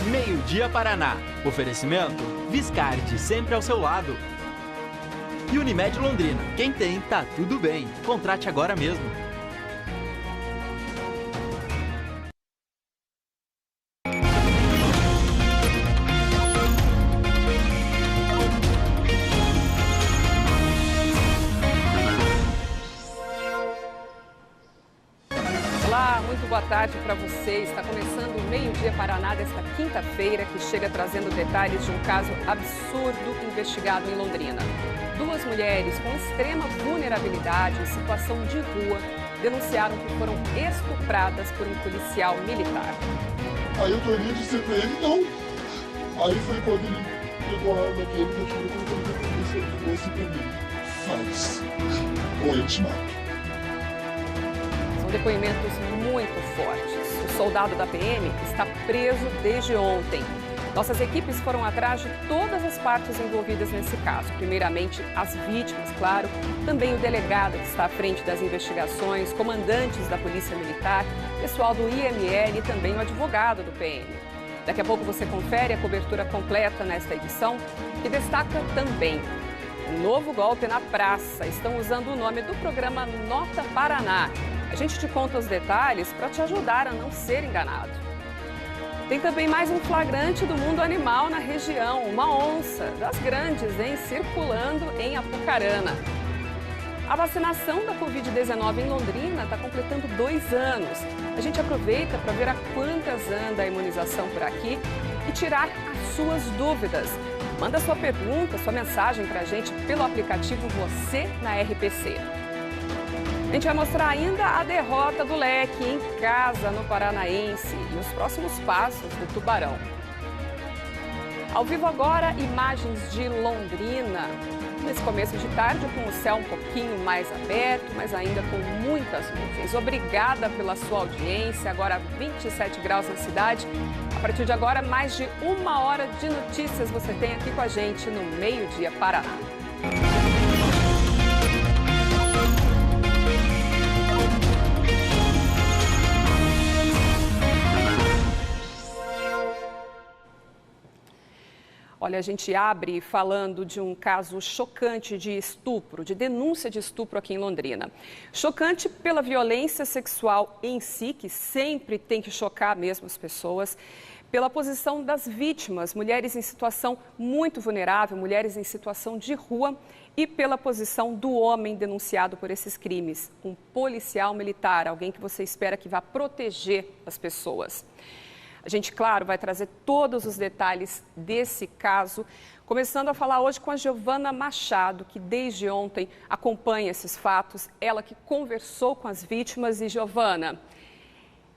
Meio-dia Paraná. Oferecimento Viscardi, sempre ao seu lado. E Unimed Londrina. Quem tem, tá tudo bem. Contrate agora mesmo. Olá, muito boa tarde para você. Está começando o Meio-dia Paraná desta quinta-feira, que chega trazendo detalhes de um caso absurdo investigado em Londrina. Duas mulheres com extrema vulnerabilidade em situação de rua denunciaram que foram estupradas por um policial militar. Aí eu tornei de dizer pra ele não. Aí foi quando ele pegou a arma dele e atirou contra a cabeça e falou assim pra mim: faz, ou eu te mato. São depoimentos muito fortes. O soldado da PM está preso desde ontem. Nossas equipes foram atrás de todas as partes envolvidas nesse caso. Primeiramente, as vítimas, claro, também o delegado que está à frente das investigações, comandantes da Polícia Militar, pessoal do IML e também o advogado do PM. Daqui a pouco você confere a cobertura completa nesta edição, que destaca também um novo golpe na praça. Estão usando o nome do programa Nota Paraná. A gente te conta os detalhes para te ajudar a não ser enganado. Tem também mais um flagrante do mundo animal na região. Uma onça das grandes, hein, circulando em Apucarana. A vacinação da Covid-19 em Londrina está completando 2 anos. A gente aproveita para ver a quantas anda a imunização por aqui e tirar as suas dúvidas. Manda sua pergunta, sua mensagem para a gente pelo aplicativo Você na RPC. A gente vai mostrar ainda a derrota do Leque em casa no Paranaense e os próximos passos do Tubarão. Ao vivo agora, imagens de Londrina. Nesse começo de tarde, com o céu um pouquinho mais aberto, mas ainda com muitas nuvens. Obrigada pela sua audiência. Agora 27 graus na cidade. A partir de agora, mais de 1 hora de notícias você tem aqui com a gente no Meio-dia Paraná. Olha, a gente abre falando de um caso chocante de estupro, de denúncia de estupro aqui em Londrina. Chocante pela violência sexual em si, que sempre tem que chocar mesmo as pessoas, pela posição das vítimas, mulheres em situação muito vulnerável, mulheres em situação de rua, e pela posição do homem denunciado por esses crimes, um policial militar, alguém que você espera que vá proteger as pessoas. A gente, claro, vai trazer todos os detalhes desse caso, começando a falar hoje com a Giovana Machado, que desde ontem acompanha esses fatos, ela que conversou com as vítimas. E, Giovana,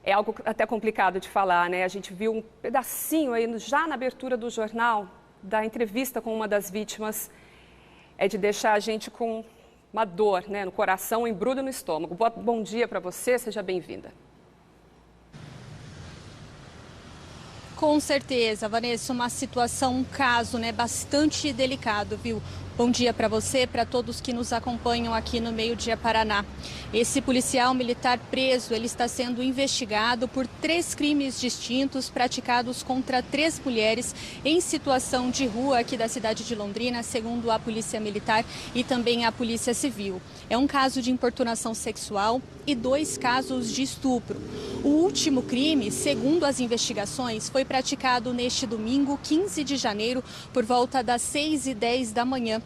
é algo até complicado de falar, né? A gente viu um pedacinho aí já na abertura do jornal, da entrevista com uma das vítimas, é de deixar a gente com uma dor, né, no coração, um embrulho no estômago. Bom dia para você, seja bem-vinda. Com certeza, Vanessa, uma situação, um caso, né, bastante delicado, viu? Bom dia para você, para todos que nos acompanham aqui no Meio-dia Paraná. Esse policial militar preso, ele está sendo investigado por 3 crimes distintos praticados contra 3 mulheres em situação de rua aqui da cidade de Londrina, segundo a Polícia Militar e também a Polícia Civil. É um caso de importunação sexual e 2 casos de estupro. O último crime, segundo as investigações, foi praticado neste domingo, 15 de janeiro, por volta das 6h10 da manhã.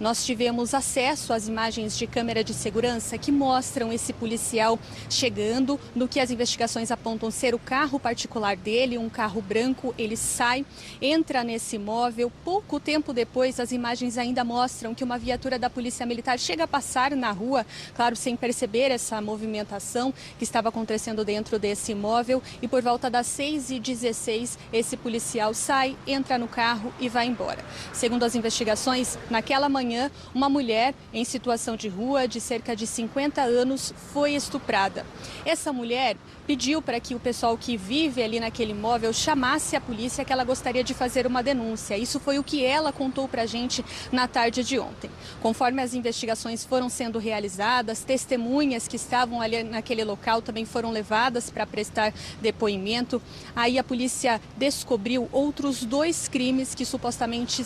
Nós tivemos acesso às imagens de câmera de segurança que mostram esse policial chegando no que as investigações apontam ser o carro particular dele, um carro branco. Ele sai, entra nesse imóvel. Pouco tempo depois, as imagens ainda mostram que uma viatura da Polícia Militar chega a passar na rua, claro, sem perceber essa movimentação que estava acontecendo dentro desse imóvel. E por volta das 6h16, esse policial sai, entra no carro e vai embora. Segundo as investigações, naquela manhã, uma mulher em situação de rua de cerca de 50 anos foi estuprada. Essa mulher pediu para que o pessoal que vive ali naquele imóvel chamasse a polícia, que ela gostaria de fazer uma denúncia. Isso foi o que ela contou para a gente na tarde de ontem. Conforme as investigações foram sendo realizadas, testemunhas que estavam ali naquele local também foram levadas para prestar depoimento. Aí a polícia descobriu outros 2 crimes que supostamente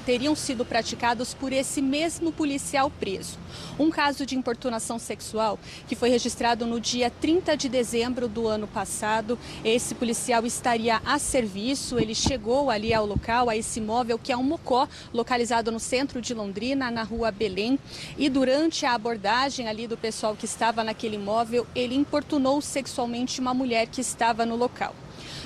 teriam sido praticados por esse mesmo policial preso. Um caso de importunação sexual que foi registrado no dia 30 de dezembro do ano passado. Esse policial estaria a serviço, ele chegou ali ao local, a esse imóvel que é um mocó, localizado no centro de Londrina, na rua Belém. E durante a abordagem ali do pessoal que estava naquele imóvel, ele importunou sexualmente uma mulher que estava no local.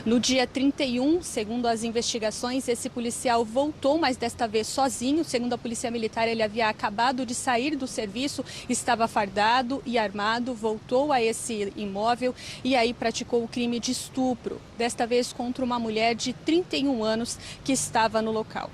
No dia 31, segundo as investigações, esse policial voltou, mas desta vez sozinho. Segundo a Polícia Militar, ele havia acabado de sair do serviço, estava fardado e armado, voltou a esse imóvel e aí praticou o crime de estupro, desta vez contra uma mulher de 31 anos que estava no local.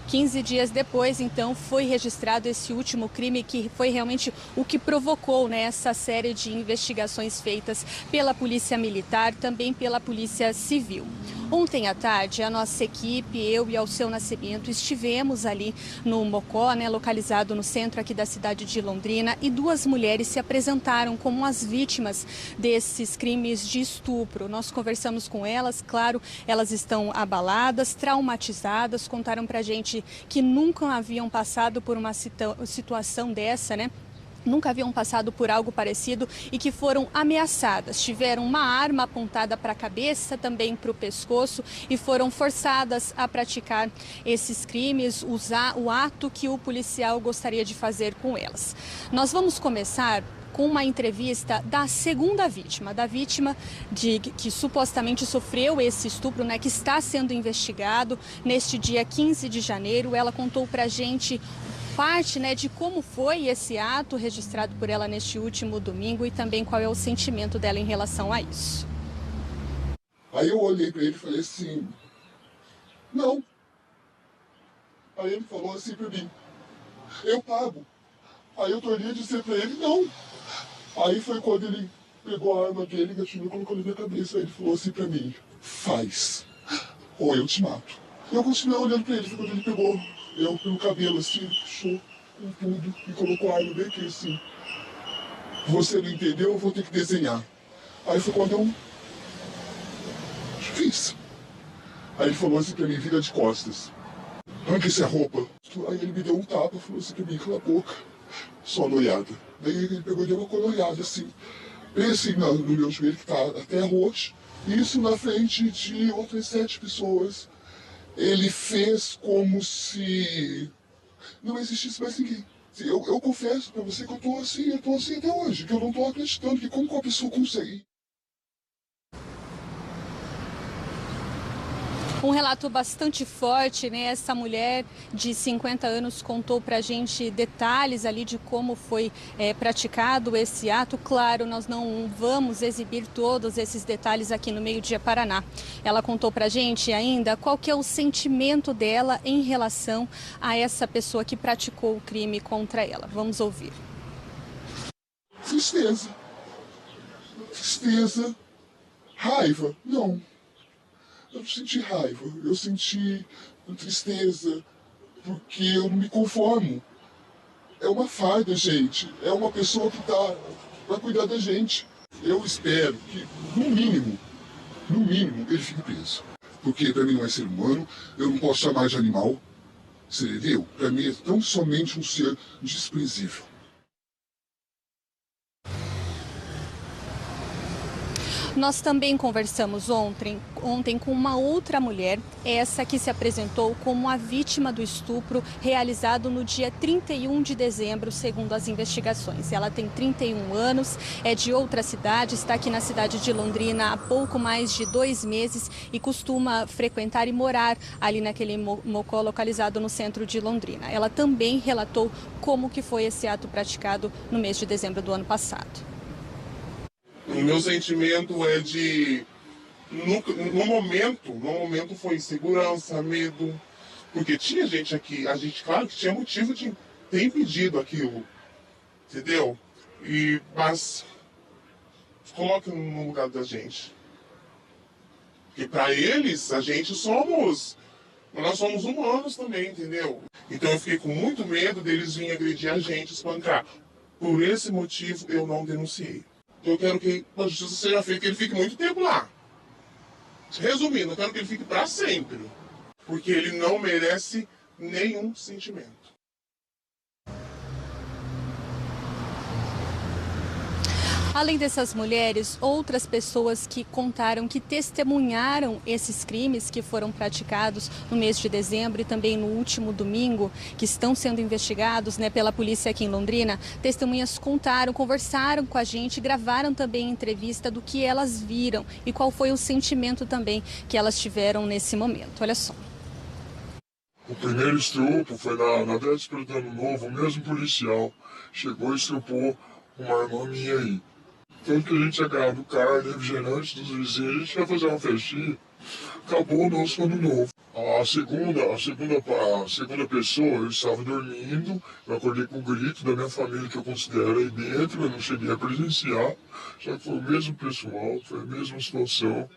15 dias depois, então, foi registrado esse último crime, que foi realmente o que provocou, né, essa série de investigações feitas pela Polícia Militar, também pela Polícia Civil. Ontem à tarde, a nossa equipe, eu e Alceu Nascimento, estivemos ali no Mocó, né, localizado no centro aqui da cidade de Londrina, e 2 mulheres se apresentaram como as vítimas desses crimes de estupro. Nós conversamos com elas, claro, elas estão abaladas, traumatizadas, contaram pra gente que nunca haviam passado por uma situação dessa, né? Nunca haviam passado por algo parecido e que foram ameaçadas. Tiveram uma arma apontada para a cabeça, também para o pescoço, e foram forçadas a praticar esses crimes, usar o ato que o policial gostaria de fazer com elas. Nós vamos começar com uma entrevista da segunda vítima, da vítima que supostamente sofreu esse estupro, né, que está sendo investigado neste dia 15 de janeiro. Ela contou para a gente parte, né, de como foi esse ato registrado por ela neste último domingo e também qual é o sentimento dela em relação a isso. Aí eu olhei para ele e falei assim, não. Aí ele falou assim para mim, eu pago. Aí eu tornei a dizer para ele, não. Aí foi quando ele pegou a arma dele, gatilhou e colocou na minha cabeça. Aí ele falou assim pra mim, faz, ou eu te mato. Eu continuei olhando pra ele, foi quando ele pegou eu pelo cabelo assim, ele puxou com tudo e colocou a arma bem aqui assim. Você não entendeu, eu vou ter que desenhar. Aí foi quando eu fiz. Aí ele falou assim pra mim, vira de costas. Arranca essa roupa. Aí ele me deu um tapa, falou assim pra mim, cala a boca. Só uma olhada. Daí ele pegou e deu uma olhada assim, bem assim no meu joelho, que tá até roxo. Isso na frente de outras 7 pessoas. Ele fez como se não existisse mais ninguém. Eu confesso pra você que eu tô assim até hoje, que eu não tô acreditando que como que uma pessoa consegue. Um relato bastante forte, né? Essa mulher de 50 anos contou pra gente detalhes ali de como foi praticado esse ato. Claro, nós não vamos exibir todos esses detalhes aqui no Meio Dia Paraná. Ela contou pra gente ainda qual que é o sentimento dela em relação a essa pessoa que praticou o crime contra ela. Vamos ouvir. Tristeza. Tristeza. Raiva. Não. Eu não senti raiva, eu senti tristeza, porque eu não me conformo. É uma farda, gente. É uma pessoa que tá pra cuidar da gente. Eu espero que, no mínimo, ele fique preso. Porque pra mim não é ser humano, eu não posso chamar de animal. Você entendeu? Pra mim é tão somente um ser desprezível. Nós também conversamos ontem com uma outra mulher, essa que se apresentou como a vítima do estupro realizado no dia 31 de dezembro, segundo as investigações. Ela tem 31 anos, é de outra cidade, está aqui na cidade de Londrina há pouco mais de 2 meses e costuma frequentar e morar ali naquele mocó localizado no centro de Londrina. Ela também relatou como que foi esse ato praticado no mês de dezembro do ano passado. O meu sentimento é de... No momento foi insegurança, medo. Porque tinha gente aqui, a gente, claro que tinha motivo de ter impedido aquilo. Entendeu? Mas coloque no lugar da gente. Porque para eles, nós somos humanos também, entendeu? Então eu fiquei com muito medo deles virem agredir a gente, espancar. Por esse motivo, eu não denunciei. Eu quero que a justiça seja feita, que ele fique muito tempo lá. Resumindo, eu quero que ele fique para sempre. Porque ele não merece nenhum sentimento. Além dessas mulheres, outras pessoas que contaram que testemunharam esses crimes que foram praticados no mês de dezembro e também no último domingo, que estão sendo investigados, né, pela polícia aqui em Londrina, testemunhas contaram, conversaram com a gente, gravaram também entrevista do que elas viram e qual foi o sentimento também que elas tiveram nesse momento. Olha só. O primeiro estupro foi na véspera do ano novo, o mesmo policial chegou e estrupou uma irmã minha aí. Tanto que a gente tinha ganhado carne, refrigerante dos vizinhos, a gente vai fazer uma festinha. Acabou o nosso ano novo. A segunda pessoa, eu estava dormindo, eu acordei com o grito da minha família que eu considero aí dentro, eu não cheguei a presenciar, só que foi o mesmo pessoal, foi a mesma situação.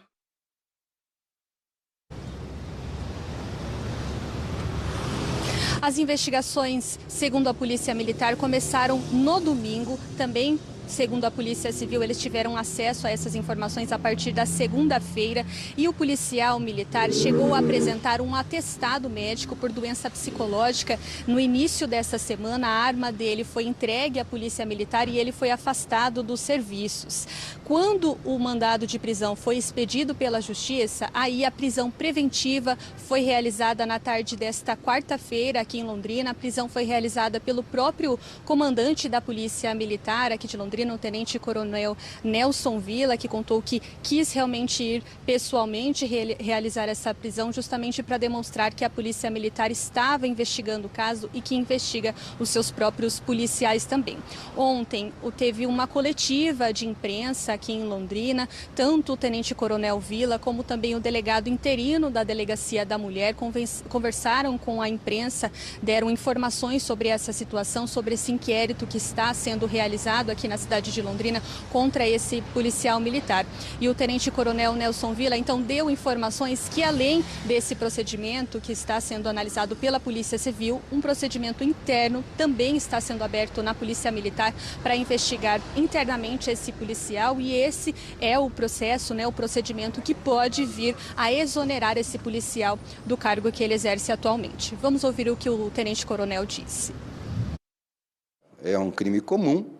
As investigações, segundo a Polícia Militar, começaram no domingo, também. Segundo a Polícia Civil, eles tiveram acesso a essas informações a partir da segunda-feira e o policial militar chegou a apresentar um atestado médico por doença psicológica. No início dessa semana, a arma dele foi entregue à Polícia Militar e ele foi afastado dos serviços. Quando o mandado de prisão foi expedido pela Justiça, aí a prisão preventiva foi realizada na tarde desta quarta-feira aqui em Londrina. A prisão foi realizada pelo próprio comandante da Polícia Militar aqui de Londrina, o tenente-coronel Nelson Villa, que contou que quis realmente ir pessoalmente realizar essa prisão justamente para demonstrar que a Polícia Militar estava investigando o caso e que investiga os seus próprios policiais também. Ontem teve uma coletiva de imprensa aqui em Londrina, tanto o tenente-coronel Villa como também o delegado interino da Delegacia da Mulher conversaram com a imprensa, deram informações sobre essa situação, sobre esse inquérito que está sendo realizado aqui na cidade de Londrina contra esse policial militar. E o tenente-coronel Nelson Villa, então, deu informações que, além desse procedimento que está sendo analisado pela Polícia Civil, um procedimento interno também está sendo aberto na Polícia Militar para investigar internamente esse policial, e esse é o processo, né, o procedimento que pode vir a exonerar esse policial do cargo que ele exerce atualmente. Vamos ouvir o que o tenente-coronel disse. É um crime comum.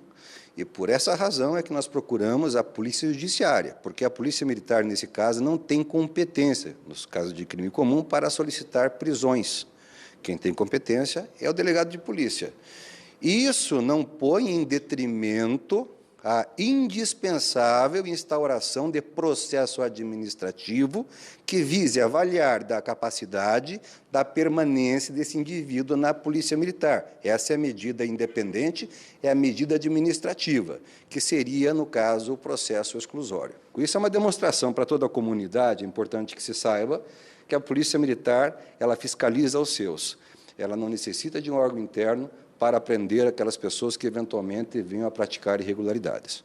E por essa razão é que nós procuramos a Polícia Judiciária, porque a Polícia Militar, nesse caso, não tem competência, nos casos de crime comum, para solicitar prisões. Quem tem competência é o delegado de polícia. Isso não põe em detrimento a indispensável instauração de processo administrativo que vise avaliar da capacidade da permanência desse indivíduo na Polícia Militar. Essa é a medida independente, é a medida administrativa, que seria, no caso, o processo exclusório. Isso é uma demonstração para toda a comunidade, é importante que se saiba que a Polícia Militar, ela fiscaliza os seus. Ela não necessita de um órgão interno para prender aquelas pessoas que eventualmente venham a praticar irregularidades.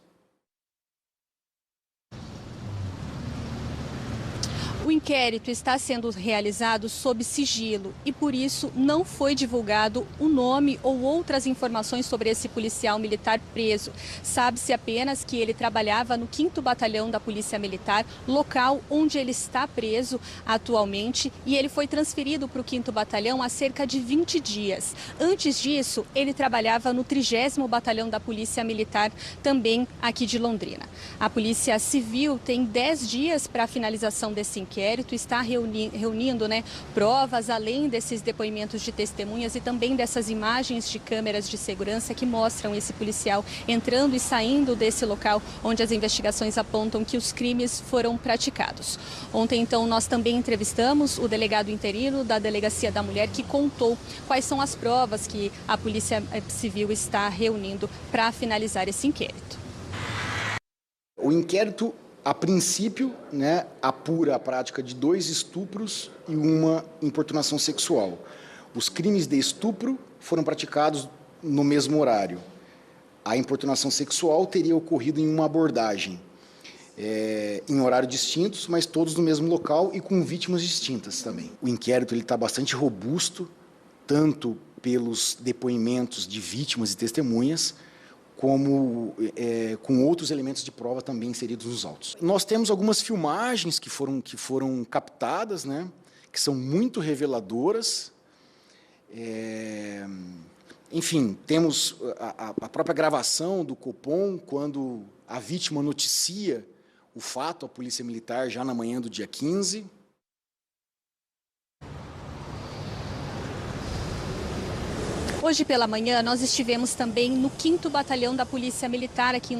O inquérito está sendo realizado sob sigilo e, por isso, não foi divulgado o nome ou outras informações sobre esse policial militar preso. Sabe-se apenas que ele trabalhava no 5º Batalhão da Polícia Militar, local onde ele está preso atualmente, e ele foi transferido para o 5º Batalhão há cerca de 20 dias. Antes disso, ele trabalhava no 30º Batalhão da Polícia Militar, também aqui de Londrina. A Polícia Civil tem 10 dias para a finalização desse inquérito, está reunindo, né, provas, além desses depoimentos de testemunhas e também dessas imagens de câmeras de segurança que mostram esse policial entrando e saindo desse local onde as investigações apontam que os crimes foram praticados. Ontem, então, nós também entrevistamos o delegado interino da Delegacia da Mulher, que contou quais são as provas que a Polícia Civil está reunindo para finalizar esse inquérito. O inquérito, a princípio, né, apura a prática de 2 estupros e uma importunação sexual. Os crimes de estupro foram praticados no mesmo horário. A importunação sexual teria ocorrido em uma abordagem. em horários distintos, mas todos no mesmo local e com vítimas distintas também. O inquérito está bastante robusto, tanto pelos depoimentos de vítimas e testemunhas, como com outros elementos de prova também inseridos nos autos. Nós temos algumas filmagens que foram captadas, né, que são muito reveladoras. Enfim, temos a própria gravação do Copom, quando a vítima noticia o fato à Polícia Militar já na manhã do dia 15. Hoje pela manhã nós estivemos também no 5º Batalhão da Polícia Militar aqui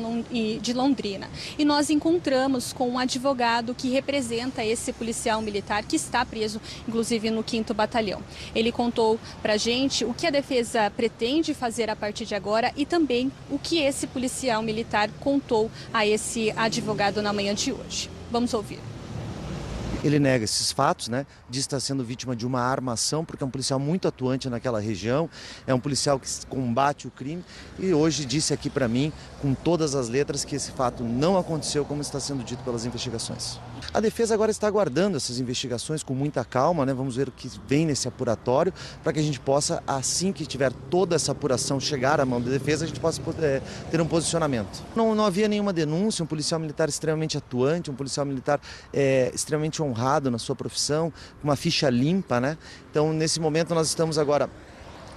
de Londrina e nós encontramos com um advogado que representa esse policial militar que está preso, inclusive no 5º Batalhão. Ele contou pra gente o que a defesa pretende fazer a partir de agora e também o que esse policial militar contou a esse advogado na manhã de hoje. Vamos ouvir. Ele nega esses fatos, né? Diz estar sendo vítima de uma armação, porque é um policial muito atuante naquela região, é um policial que combate o crime e hoje disse aqui para mim, com todas as letras, que esse fato não aconteceu como está sendo dito pelas investigações. A defesa agora está aguardando essas investigações com muita calma, né? Vamos ver o que vem nesse apuratório, para que a gente possa, assim que tiver toda essa apuração chegar à mão da defesa, a gente possa ter um posicionamento. Não havia nenhuma denúncia, um policial militar extremamente atuante, um policial militar extremamente honrado na sua profissão, com uma ficha limpa, né? Então, nesse momento, nós estamos agora,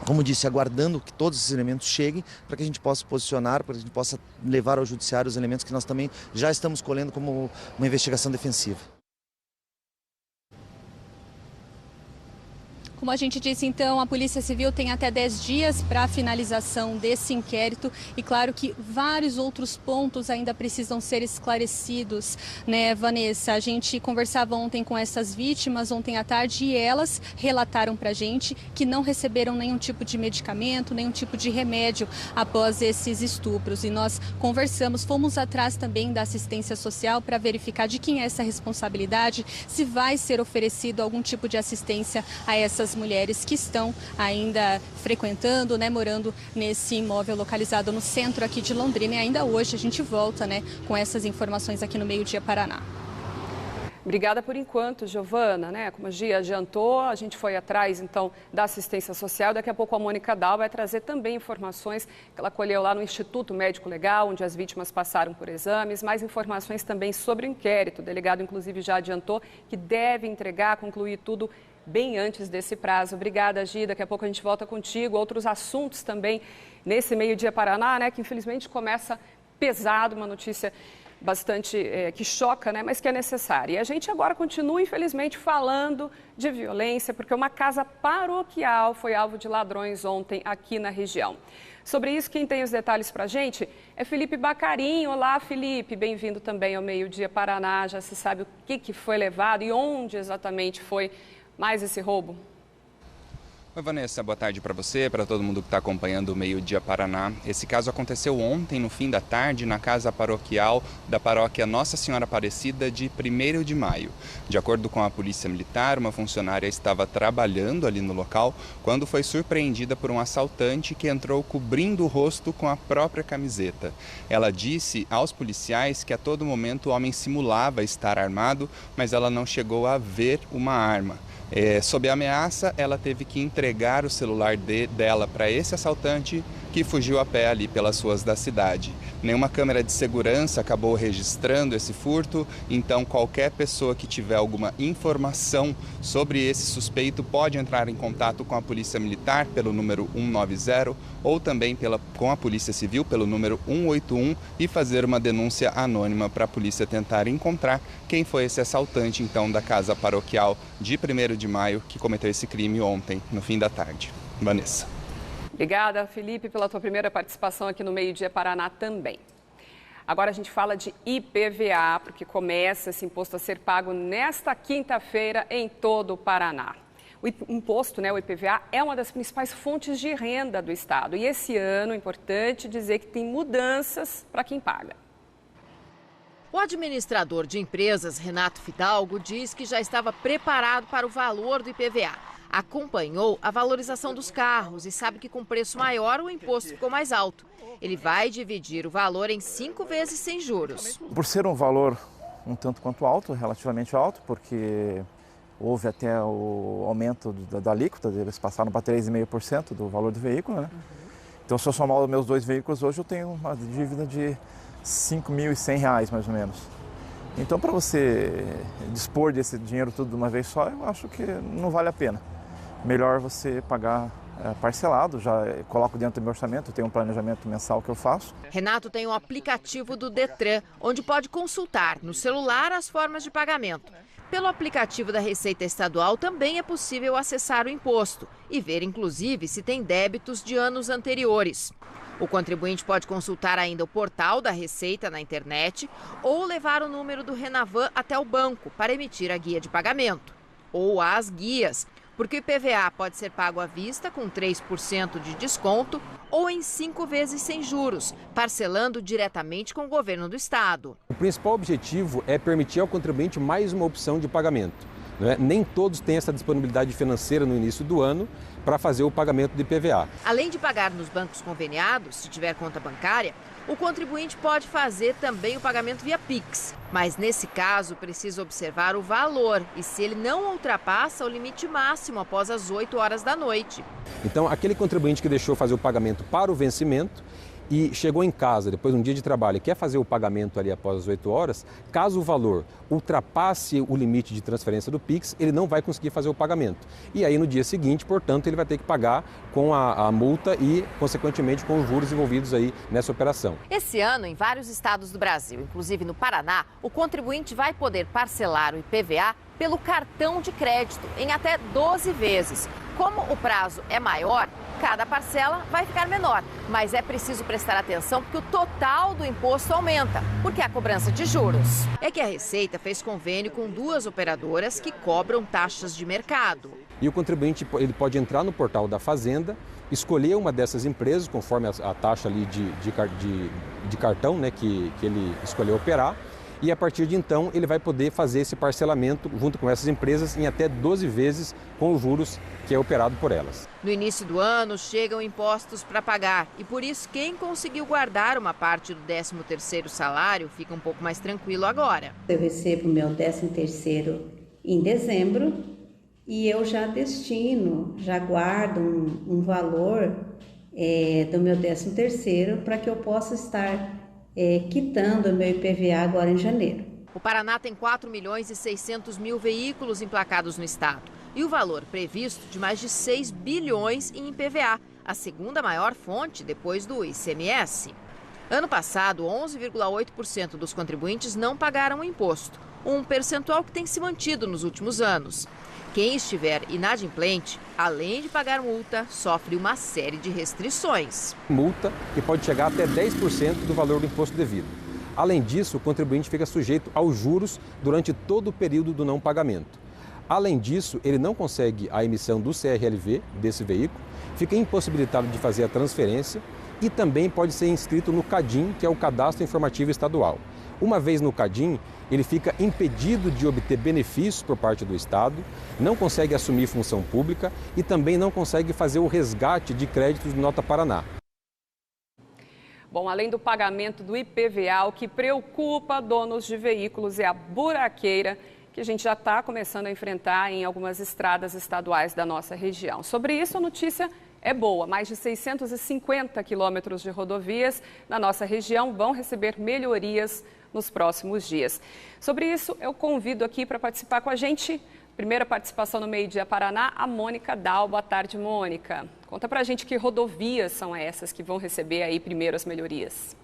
como disse, aguardando que todos esses elementos cheguem para que a gente possa posicionar, para que a gente possa levar ao judiciário os elementos que nós também já estamos colhendo como uma investigação defensiva. Como a gente disse, então, a Polícia Civil tem até 10 dias para a finalização desse inquérito e claro que vários outros pontos ainda precisam ser esclarecidos, né, Vanessa? A gente conversava ontem com essas vítimas, ontem à tarde, e elas relataram para a gente que não receberam nenhum tipo de medicamento, nenhum tipo de remédio após esses estupros. E nós conversamos, fomos atrás também da assistência social para verificar de quem é essa responsabilidade, se vai ser oferecido algum tipo de assistência a essas mulheres que estão ainda frequentando, né, morando nesse imóvel localizado no centro aqui de Londrina. E ainda hoje a gente volta, né, com essas informações aqui no Meio Dia Paraná. Obrigada por enquanto, Giovana, né? Como a Gia adiantou, a gente foi atrás, então, da assistência social. Daqui a pouco a Mônica Dal vai trazer também informações que ela colheu lá no Instituto Médico Legal, onde as vítimas passaram por exames. Mais informações também sobre o inquérito. O delegado, inclusive, já adiantou que deve entregar, concluir tudo bem antes desse prazo. Obrigada, Gi. Daqui a pouco a gente volta contigo. Outros assuntos também nesse Meio Dia Paraná, né? Que infelizmente começa pesado, uma notícia bastante que choca, né, mas que é necessária. E a gente agora continua, infelizmente, falando de violência, porque uma casa paroquial foi alvo de ladrões ontem aqui na região. Sobre isso, quem tem os detalhes para a gente é Felipe Bacarim. Olá, Felipe, bem-vindo também ao Meio Dia Paraná. Já se sabe o que foi levado e onde exatamente foi mais esse roubo? Oi, Vanessa, boa tarde para você, para todo mundo que está acompanhando o Meio Dia Paraná. Esse caso aconteceu ontem, no fim da tarde, na casa paroquial da paróquia Nossa Senhora Aparecida de 1º de maio. De acordo com a Polícia Militar, uma funcionária estava trabalhando ali no local quando foi surpreendida por um assaltante que entrou cobrindo o rosto com a própria camiseta. Ela disse aos policiais que a todo momento o homem simulava estar armado, mas ela não chegou a ver uma arma. Sob a ameaça, ela teve que entregar o celular dela para esse assaltante que fugiu a pé ali pelas ruas da cidade. Nenhuma câmera de segurança acabou registrando esse furto, então qualquer pessoa que tiver alguma informação sobre esse suspeito pode entrar em contato com a Polícia Militar pelo número 190 ou também com a Polícia Civil pelo número 181 e fazer uma denúncia anônima para a polícia tentar encontrar quem foi esse assaltante então da casa paroquial de 1º de maio que cometeu esse crime ontem, no fim da tarde. Vanessa. Obrigada, Felipe, pela tua primeira participação aqui no Meio Dia Paraná também. Agora a gente fala de IPVA, porque começa esse imposto a ser pago nesta quinta-feira em todo o Paraná. O imposto, né, o IPVA, é uma das principais fontes de renda do Estado. E esse ano, é importante dizer que tem mudanças para quem paga. O administrador de empresas, Renato Fidalgo, diz que já estava preparado para o valor do IPVA. Acompanhou a valorização dos carros e sabe que com preço maior o imposto ficou mais alto. Ele vai dividir o valor em 5 vezes sem juros. Por ser um valor um tanto quanto alto, relativamente alto, porque houve até o aumento da alíquota, eles passaram para 3,5% do valor do veículo, né? Então, se eu somar os meus 2 veículos hoje, eu tenho uma dívida de R$ 5.100, mais ou menos. Então, para você dispor desse dinheiro tudo de uma vez só, eu acho que não vale a pena. Melhor você pagar parcelado, já coloco dentro do meu orçamento, tem um planejamento mensal que eu faço. Renato tem um aplicativo do Detran, onde pode consultar no celular as formas de pagamento. Pelo aplicativo da Receita Estadual também é possível acessar o imposto e ver, inclusive, se tem débitos de anos anteriores. O contribuinte pode consultar ainda o portal da Receita na internet ou levar o número do Renavan até o banco para emitir a guia de pagamento. Ou as guias, porque o IPVA pode ser pago à vista com 3% de desconto ou em 5 vezes sem juros, parcelando diretamente com o governo do estado. O principal objetivo é permitir ao contribuinte mais uma opção de pagamento. Nem todos têm essa disponibilidade financeira no início do ano para fazer o pagamento de IPVA. Além de pagar nos bancos conveniados, se tiver conta bancária, o contribuinte pode fazer também o pagamento via Pix. Mas nesse caso, precisa observar o valor e se ele não ultrapassa o limite máximo após as 8 horas da noite. Então, aquele contribuinte que deixou fazer o pagamento para o vencimento e chegou em casa depois de um dia de trabalho e quer fazer o pagamento ali após as 8 horas, caso o valor ultrapasse o limite de transferência do Pix, ele não vai conseguir fazer o pagamento. E aí no dia seguinte, portanto, ele vai ter que pagar com a multa e, consequentemente, com os juros envolvidos aí nessa operação. Esse ano, em vários estados do Brasil, inclusive no Paraná, o contribuinte vai poder parcelar o IPVA pelo cartão de crédito em até 12 vezes. Como o prazo é maior, cada parcela vai ficar menor, mas é preciso prestar atenção porque o total do imposto aumenta, porque há cobrança de juros. É que a Receita fez convênio com 2 operadoras que cobram taxas de mercado. E o contribuinte ele pode entrar no portal da Fazenda, escolher uma dessas empresas, conforme a taxa ali de cartão, né, que ele escolheu operar, e a partir de então ele vai poder fazer esse parcelamento junto com essas empresas em até 12 vezes com os juros que é operado por elas. No início do ano chegam impostos para pagar e por isso quem conseguiu guardar uma parte do 13º salário fica um pouco mais tranquilo agora. Eu recebo meu 13º em dezembro e eu já destino, já guardo um valor do meu 13º para que eu possa estar quitando o meu IPVA agora em janeiro. O Paraná tem 4.600.000 veículos emplacados no estado e o valor previsto de mais de 6 bilhões em IPVA, a segunda maior fonte depois do ICMS. Ano passado, 11,8% dos contribuintes não pagaram o imposto, um percentual que tem se mantido nos últimos anos. Quem estiver inadimplente, além de pagar multa, sofre uma série de restrições. Multa que pode chegar até 10% do valor do imposto devido. Além disso, o contribuinte fica sujeito aos juros durante todo o período do não pagamento. Além disso, ele não consegue a emissão do CRLV desse veículo, fica impossibilitado de fazer a transferência e também pode ser inscrito no CADIM, que é o Cadastro Informativo Estadual. Uma vez no CADIM, ele fica impedido de obter benefícios por parte do Estado, não consegue assumir função pública e também não consegue fazer o resgate de créditos do Nota Paraná. Bom, além do pagamento do IPVA, o que preocupa donos de veículos é a buraqueira que a gente já está começando a enfrentar em algumas estradas estaduais da nossa região. Sobre isso, a notícia é boa. Mais de 650 quilômetros de rodovias na nossa região vão receber melhorias nos próximos dias. Sobre isso, eu convido aqui para participar com a gente, primeira participação no Meio Dia Paraná, a Mônica Dal. Boa tarde, Mônica. Conta para a gente que rodovias são essas que vão receber aí primeiro as melhorias.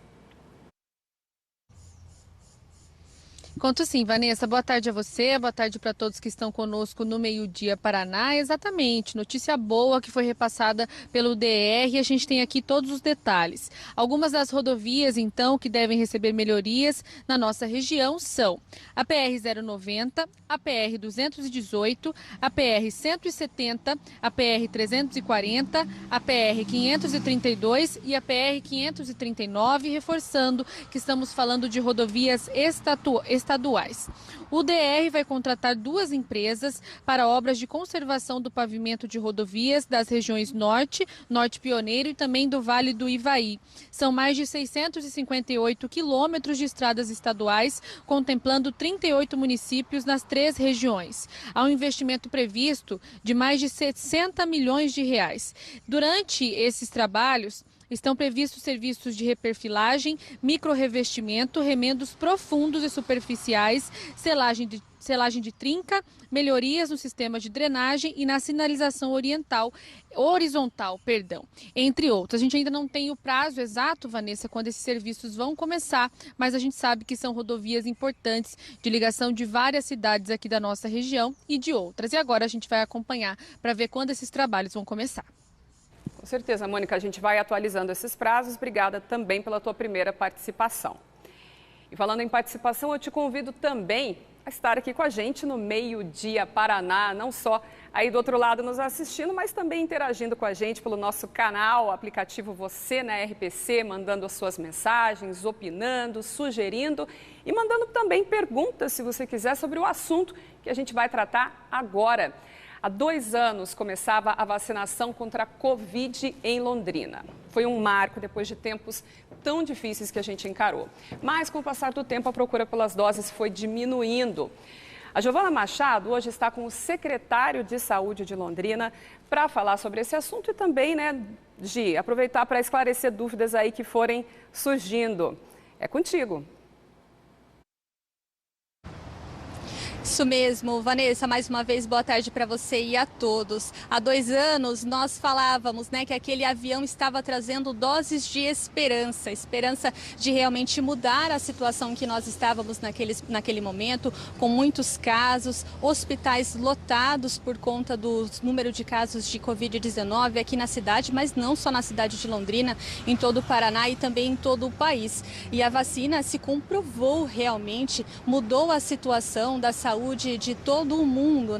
Conto sim, Vanessa. Boa tarde a você, boa tarde para todos que estão conosco no Meio Dia Paraná. Exatamente, notícia boa que foi repassada pelo DR e a gente tem aqui todos os detalhes. Algumas das rodovias, então, que devem receber melhorias na nossa região são a PR-090, a PR-218, a PR-170, a PR-340, a PR-532 e a PR-539, reforçando que estamos falando de rodovias estaduais estaduais. O DR vai contratar 2 empresas para obras de conservação do pavimento de rodovias das regiões Norte, Norte Pioneiro e também do Vale do Ivaí. São mais de 658 quilômetros de estradas estaduais, contemplando 38 municípios nas 3 regiões. Há um investimento previsto de mais de 60 milhões de reais. Durante esses trabalhos, estão previstos serviços de reperfilagem, microrrevestimento, remendos profundos e superficiais, selagem de trinca, melhorias no sistema de drenagem e na sinalização horizontal, entre outros. A gente ainda não tem o prazo exato, Vanessa, quando esses serviços vão começar, mas a gente sabe que são rodovias importantes de ligação de várias cidades aqui da nossa região e de outras. E agora a gente vai acompanhar para ver quando esses trabalhos vão começar. Com certeza, Mônica, a gente vai atualizando esses prazos. Obrigada também pela tua primeira participação. E falando em participação, eu te convido também a estar aqui com a gente no Meio-Dia Paraná, não só aí do outro lado nos assistindo, mas também interagindo com a gente pelo nosso canal, aplicativo Você na RPC, mandando as suas mensagens, opinando, sugerindo e mandando também perguntas, se você quiser, sobre o assunto que a gente vai tratar agora. Há 2 anos começava a vacinação contra a Covid em Londrina. Foi um marco depois de tempos tão difíceis que a gente encarou. Mas, com o passar do tempo, a procura pelas doses foi diminuindo. A Giovana Machado hoje está com o secretário de Saúde de Londrina para falar sobre esse assunto e também, Gi, aproveitar para esclarecer dúvidas aí que forem surgindo. É contigo. Isso mesmo, Vanessa, mais uma vez boa tarde para você e a todos. Há 2 anos nós falávamos, que aquele avião estava trazendo doses de esperança de realmente mudar a situação que nós estávamos naquele momento, com muitos casos, hospitais lotados por conta do número de casos de Covid-19 aqui na cidade, mas não só na cidade de Londrina, em todo o Paraná e também em todo o país. E a vacina se comprovou realmente, mudou a situação da saúde de todo o mundo,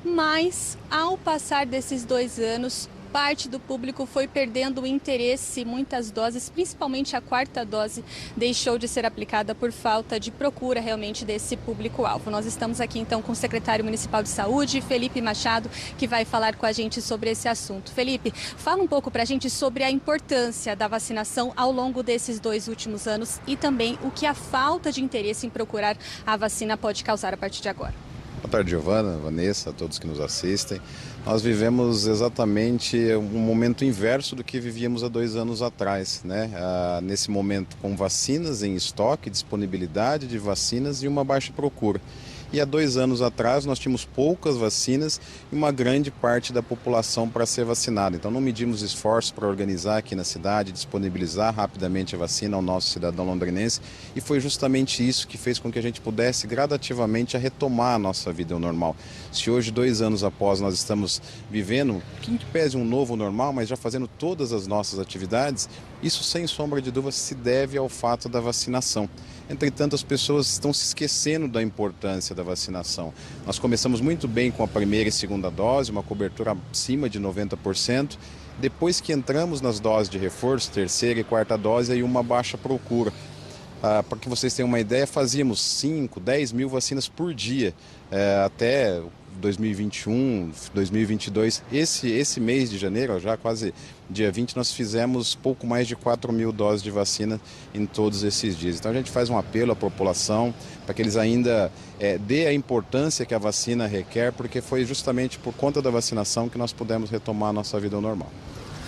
Mas, ao passar desses 2 anos, parte do público foi perdendo o interesse. Muitas doses, principalmente a 4ª dose, deixou de ser aplicada por falta de procura realmente desse público-alvo. Nós estamos aqui então com o secretário municipal de saúde, Felipe Machado, que vai falar com a gente sobre esse assunto. Felipe, fala um pouco para a gente sobre a importância da vacinação ao longo desses 2 últimos anos e também o que a falta de interesse em procurar a vacina pode causar a partir de agora. Boa tarde, Giovana, Vanessa, a todos que nos assistem. Nós vivemos exatamente um momento inverso do que vivíamos há 2 anos atrás, nesse momento com vacinas em estoque, disponibilidade de vacinas e uma baixa procura. E há 2 anos atrás nós tínhamos poucas vacinas e uma grande parte da população para ser vacinada. Então não medimos esforços para organizar aqui na cidade, disponibilizar rapidamente a vacina ao nosso cidadão londrinense, e foi justamente isso que fez com que a gente pudesse gradativamente retomar a nossa vida ao normal. Se hoje, 2 anos após, nós estamos vivendo, que pese um novo normal, mas já fazendo todas as nossas atividades, isso sem sombra de dúvida se deve ao fato da vacinação. Entretanto, as pessoas estão se esquecendo da importância da vacinação. Nós começamos muito bem com a 1ª e 2ª dose, uma cobertura acima de 90%. Depois que entramos nas doses de reforço, 3ª e 4ª dose, aí uma baixa procura. Para que vocês tenham uma ideia, fazíamos 5, 10 mil vacinas por dia, até 2021, 2022. Esse mês de janeiro, já quase dia 20, nós fizemos pouco mais de 4 mil doses de vacina em todos esses dias. Então a gente faz um apelo à população para que eles ainda dê a importância que a vacina requer, porque foi justamente por conta da vacinação que nós pudemos retomar a nossa vida ao normal.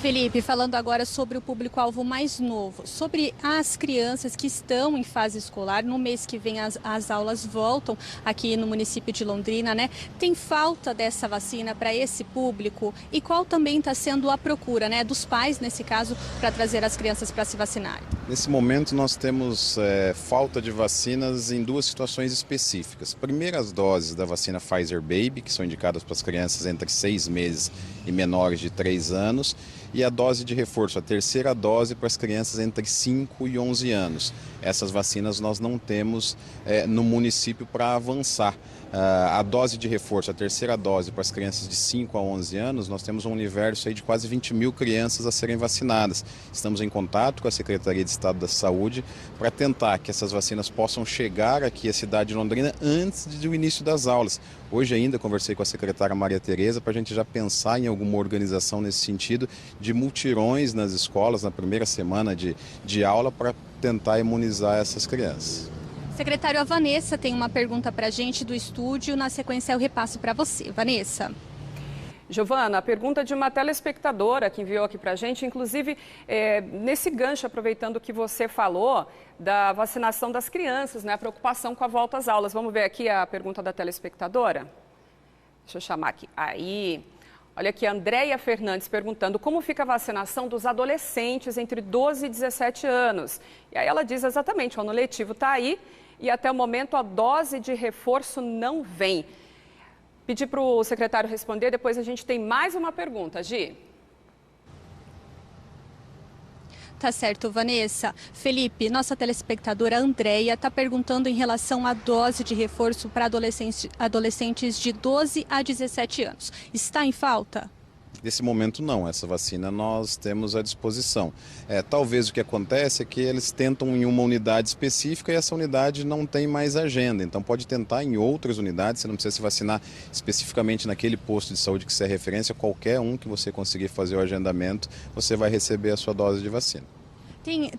Felipe, falando agora sobre o público-alvo mais novo, sobre as crianças que estão em fase escolar, no mês que vem as aulas voltam aqui no município de Londrina, Tem falta dessa vacina para esse público e qual também está sendo a procura, dos pais, nesse caso, para trazer as crianças para se vacinarem? Nesse momento nós temos falta de vacinas em 2 situações específicas. Primeiro, as doses da vacina Pfizer Baby, que são indicadas para as crianças entre 6 meses e menores de 3 anos. E a dose de reforço, a 3ª dose para as crianças entre 5 e 11 anos. Essas vacinas nós não temos no município para avançar. a dose de reforço, a terceira dose para as crianças de 5 a 11 anos, nós temos um universo aí de quase 20 mil crianças a serem vacinadas. Estamos em contato com a Secretaria de Estado da Saúde para tentar que essas vacinas possam chegar aqui à cidade de Londrina antes do início das aulas. Hoje ainda conversei com a secretária Maria Tereza para a gente já pensar em alguma organização nesse sentido de multirões nas escolas na primeira semana de aula para tentar imunizar essas crianças. Secretário, a Vanessa tem uma pergunta para a gente do estúdio. Na sequência, eu repasso para você. Vanessa. Giovana, a pergunta de uma telespectadora que enviou aqui para a gente, inclusive nesse gancho, aproveitando o que você falou da vacinação das crianças, né, a preocupação com a volta às aulas. Vamos ver aqui a pergunta da telespectadora? Deixa eu chamar aqui. Aí, olha aqui, a Andréia Fernandes perguntando como fica a vacinação dos adolescentes entre 12 e 17 anos. E aí ela diz exatamente, o ano letivo está aí e até o momento a dose de reforço não vem. Pedi para o secretário responder, depois a gente tem mais uma pergunta, Gi. Tá certo, Vanessa. Felipe, nossa telespectadora Andréia está perguntando em relação à dose de reforço para adolescentes de 12 a 17 anos. Está em falta? Nesse momento não, essa vacina nós temos à disposição. Talvez o que acontece é que eles tentam em uma unidade específica e essa unidade não tem mais agenda. Então pode tentar em outras unidades, você não precisa se vacinar especificamente naquele posto de saúde que você é referência, qualquer um que você conseguir fazer o agendamento, você vai receber a sua dose de vacina.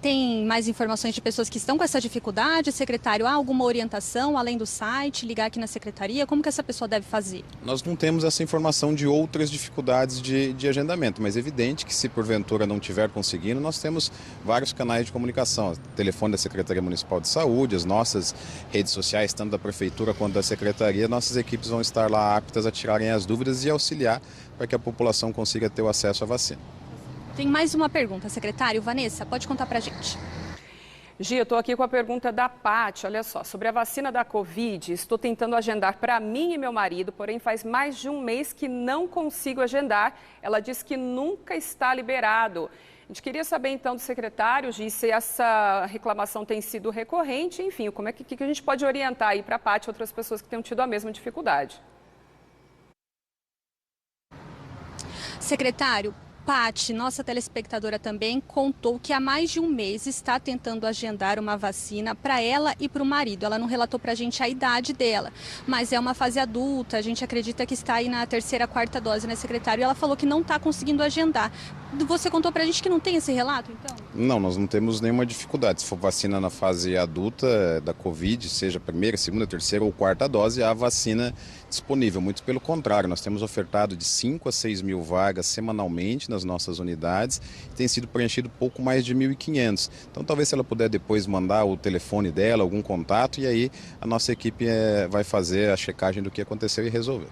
Tem mais informações de pessoas que estão com essa dificuldade, secretário? Há alguma orientação além do site, ligar aqui na secretaria? Como que essa pessoa deve fazer? Nós não temos essa informação de outras dificuldades de agendamento, mas é evidente que se porventura não estiver conseguindo, nós temos vários canais de comunicação. O telefone da Secretaria Municipal de Saúde, as nossas redes sociais, tanto da Prefeitura quanto da Secretaria, nossas equipes vão estar lá aptas a tirarem as dúvidas e auxiliar para que a população consiga ter o acesso à vacina. Tem mais uma pergunta, secretário. Vanessa, pode contar para a gente. Gi, eu estou aqui com a pergunta da Paty. Olha só, sobre a vacina da Covid, estou tentando agendar para mim e meu marido, porém faz mais de um mês que não consigo agendar. Ela diz que nunca está liberado. A gente queria saber então do secretário, Gi, se essa reclamação tem sido recorrente, enfim, como é que a gente pode orientar aí para a Paty e outras pessoas que tenham tido a mesma dificuldade. Secretário, Paty, nossa telespectadora também, contou que há mais de um mês está tentando agendar uma vacina para ela e para o marido. Ela não relatou para a gente a idade dela, mas é uma fase adulta, a gente acredita que está aí na terceira, quarta dose, né, secretário? E ela falou que não está conseguindo agendar. Você contou para a gente que não tem esse relato, então? Não, nós não temos nenhuma dificuldade. Se for vacina na fase adulta da Covid, seja primeira, segunda, terceira ou quarta dose, há vacina disponível. Muito pelo contrário, nós temos ofertado de 5 a 6 mil vagas semanalmente nas nossas unidades e tem sido preenchido pouco mais de 1.500. Então talvez se ela puder depois mandar o telefone dela, algum contato, e aí a nossa equipe vai fazer a checagem do que aconteceu e resolver.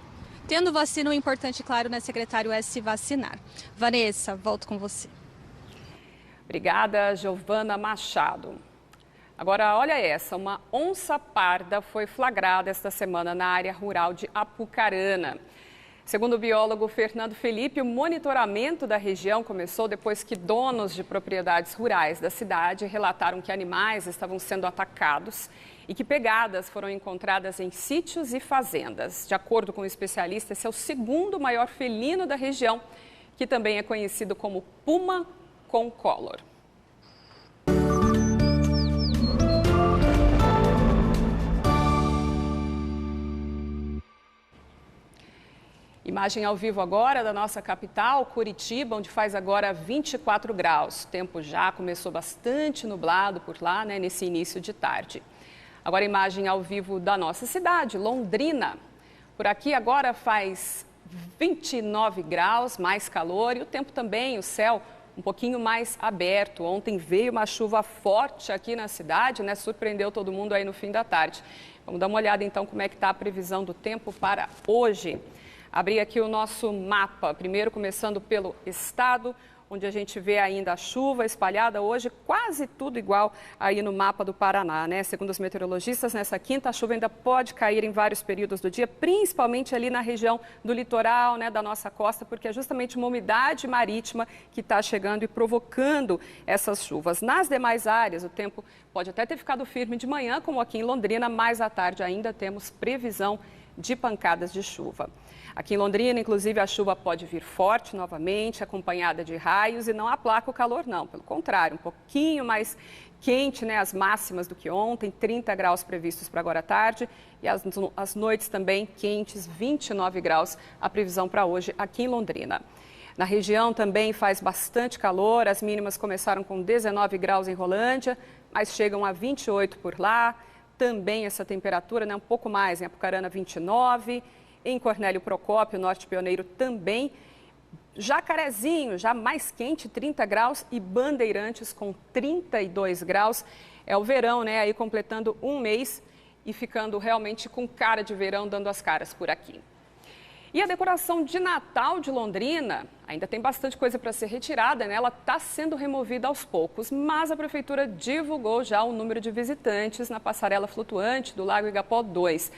Tendo vacina, o importante, claro, né, secretário, é se vacinar. Vanessa, volto com você. Obrigada, Giovana Machado. Agora, olha essa, uma onça parda foi flagrada esta semana na área rural de Apucarana. Segundo o biólogo Fernando Felipe, o monitoramento da região começou depois que donos de propriedades rurais da cidade relataram que animais estavam sendo atacados e que pegadas foram encontradas em sítios e fazendas. De acordo com o especialista, esse é o segundo maior felino da região, que também é conhecido como puma concolor. Imagem ao vivo agora da nossa capital, Curitiba, onde faz agora 24 graus. O tempo já começou bastante nublado por lá, né, nesse início de tarde. Agora imagem ao vivo da nossa cidade, Londrina. Por aqui agora faz 29 graus, mais calor e o tempo também, o céu um pouquinho mais aberto. Ontem veio uma chuva forte aqui na cidade, né, surpreendeu todo mundo aí no fim da tarde. Vamos dar uma olhada então como é que está a previsão do tempo para hoje. Abri aqui o nosso mapa, primeiro começando pelo estado, onde a gente vê ainda a chuva espalhada hoje, quase tudo igual aí no mapa do Paraná, né? Segundo os meteorologistas, nessa quinta a chuva ainda pode cair em vários períodos do dia, principalmente ali na região do litoral, né, da nossa costa, porque é justamente uma umidade marítima que está chegando e provocando essas chuvas. Nas demais áreas, o tempo pode até ter ficado firme de manhã, como aqui em Londrina, mas à tarde ainda temos previsão de pancadas de chuva. Aqui em Londrina, inclusive, a chuva pode vir forte novamente, acompanhada de raios, e não aplaca o calor, não. Pelo contrário, um pouquinho mais quente, né, as máximas do que ontem, 30 graus previstos para agora à tarde, e as noites também quentes, 29 graus, a previsão para hoje aqui em Londrina. Na região também faz bastante calor, as mínimas começaram com 19 graus em Rolândia, mas chegam a 28 por lá. Também essa temperatura, né, um pouco mais, em Apucarana 29, em Cornélio Procópio, Norte Pioneiro também. Jacarezinho, já mais quente, 30 graus, e Bandeirantes com 32 graus. É o verão, né, aí completando um mês e ficando realmente com cara de verão, dando as caras por aqui. E a decoração de Natal de Londrina ainda tem bastante coisa para ser retirada, né? Ela está sendo removida aos poucos, mas a Prefeitura divulgou já o número de visitantes na passarela flutuante do Lago Igapó 2.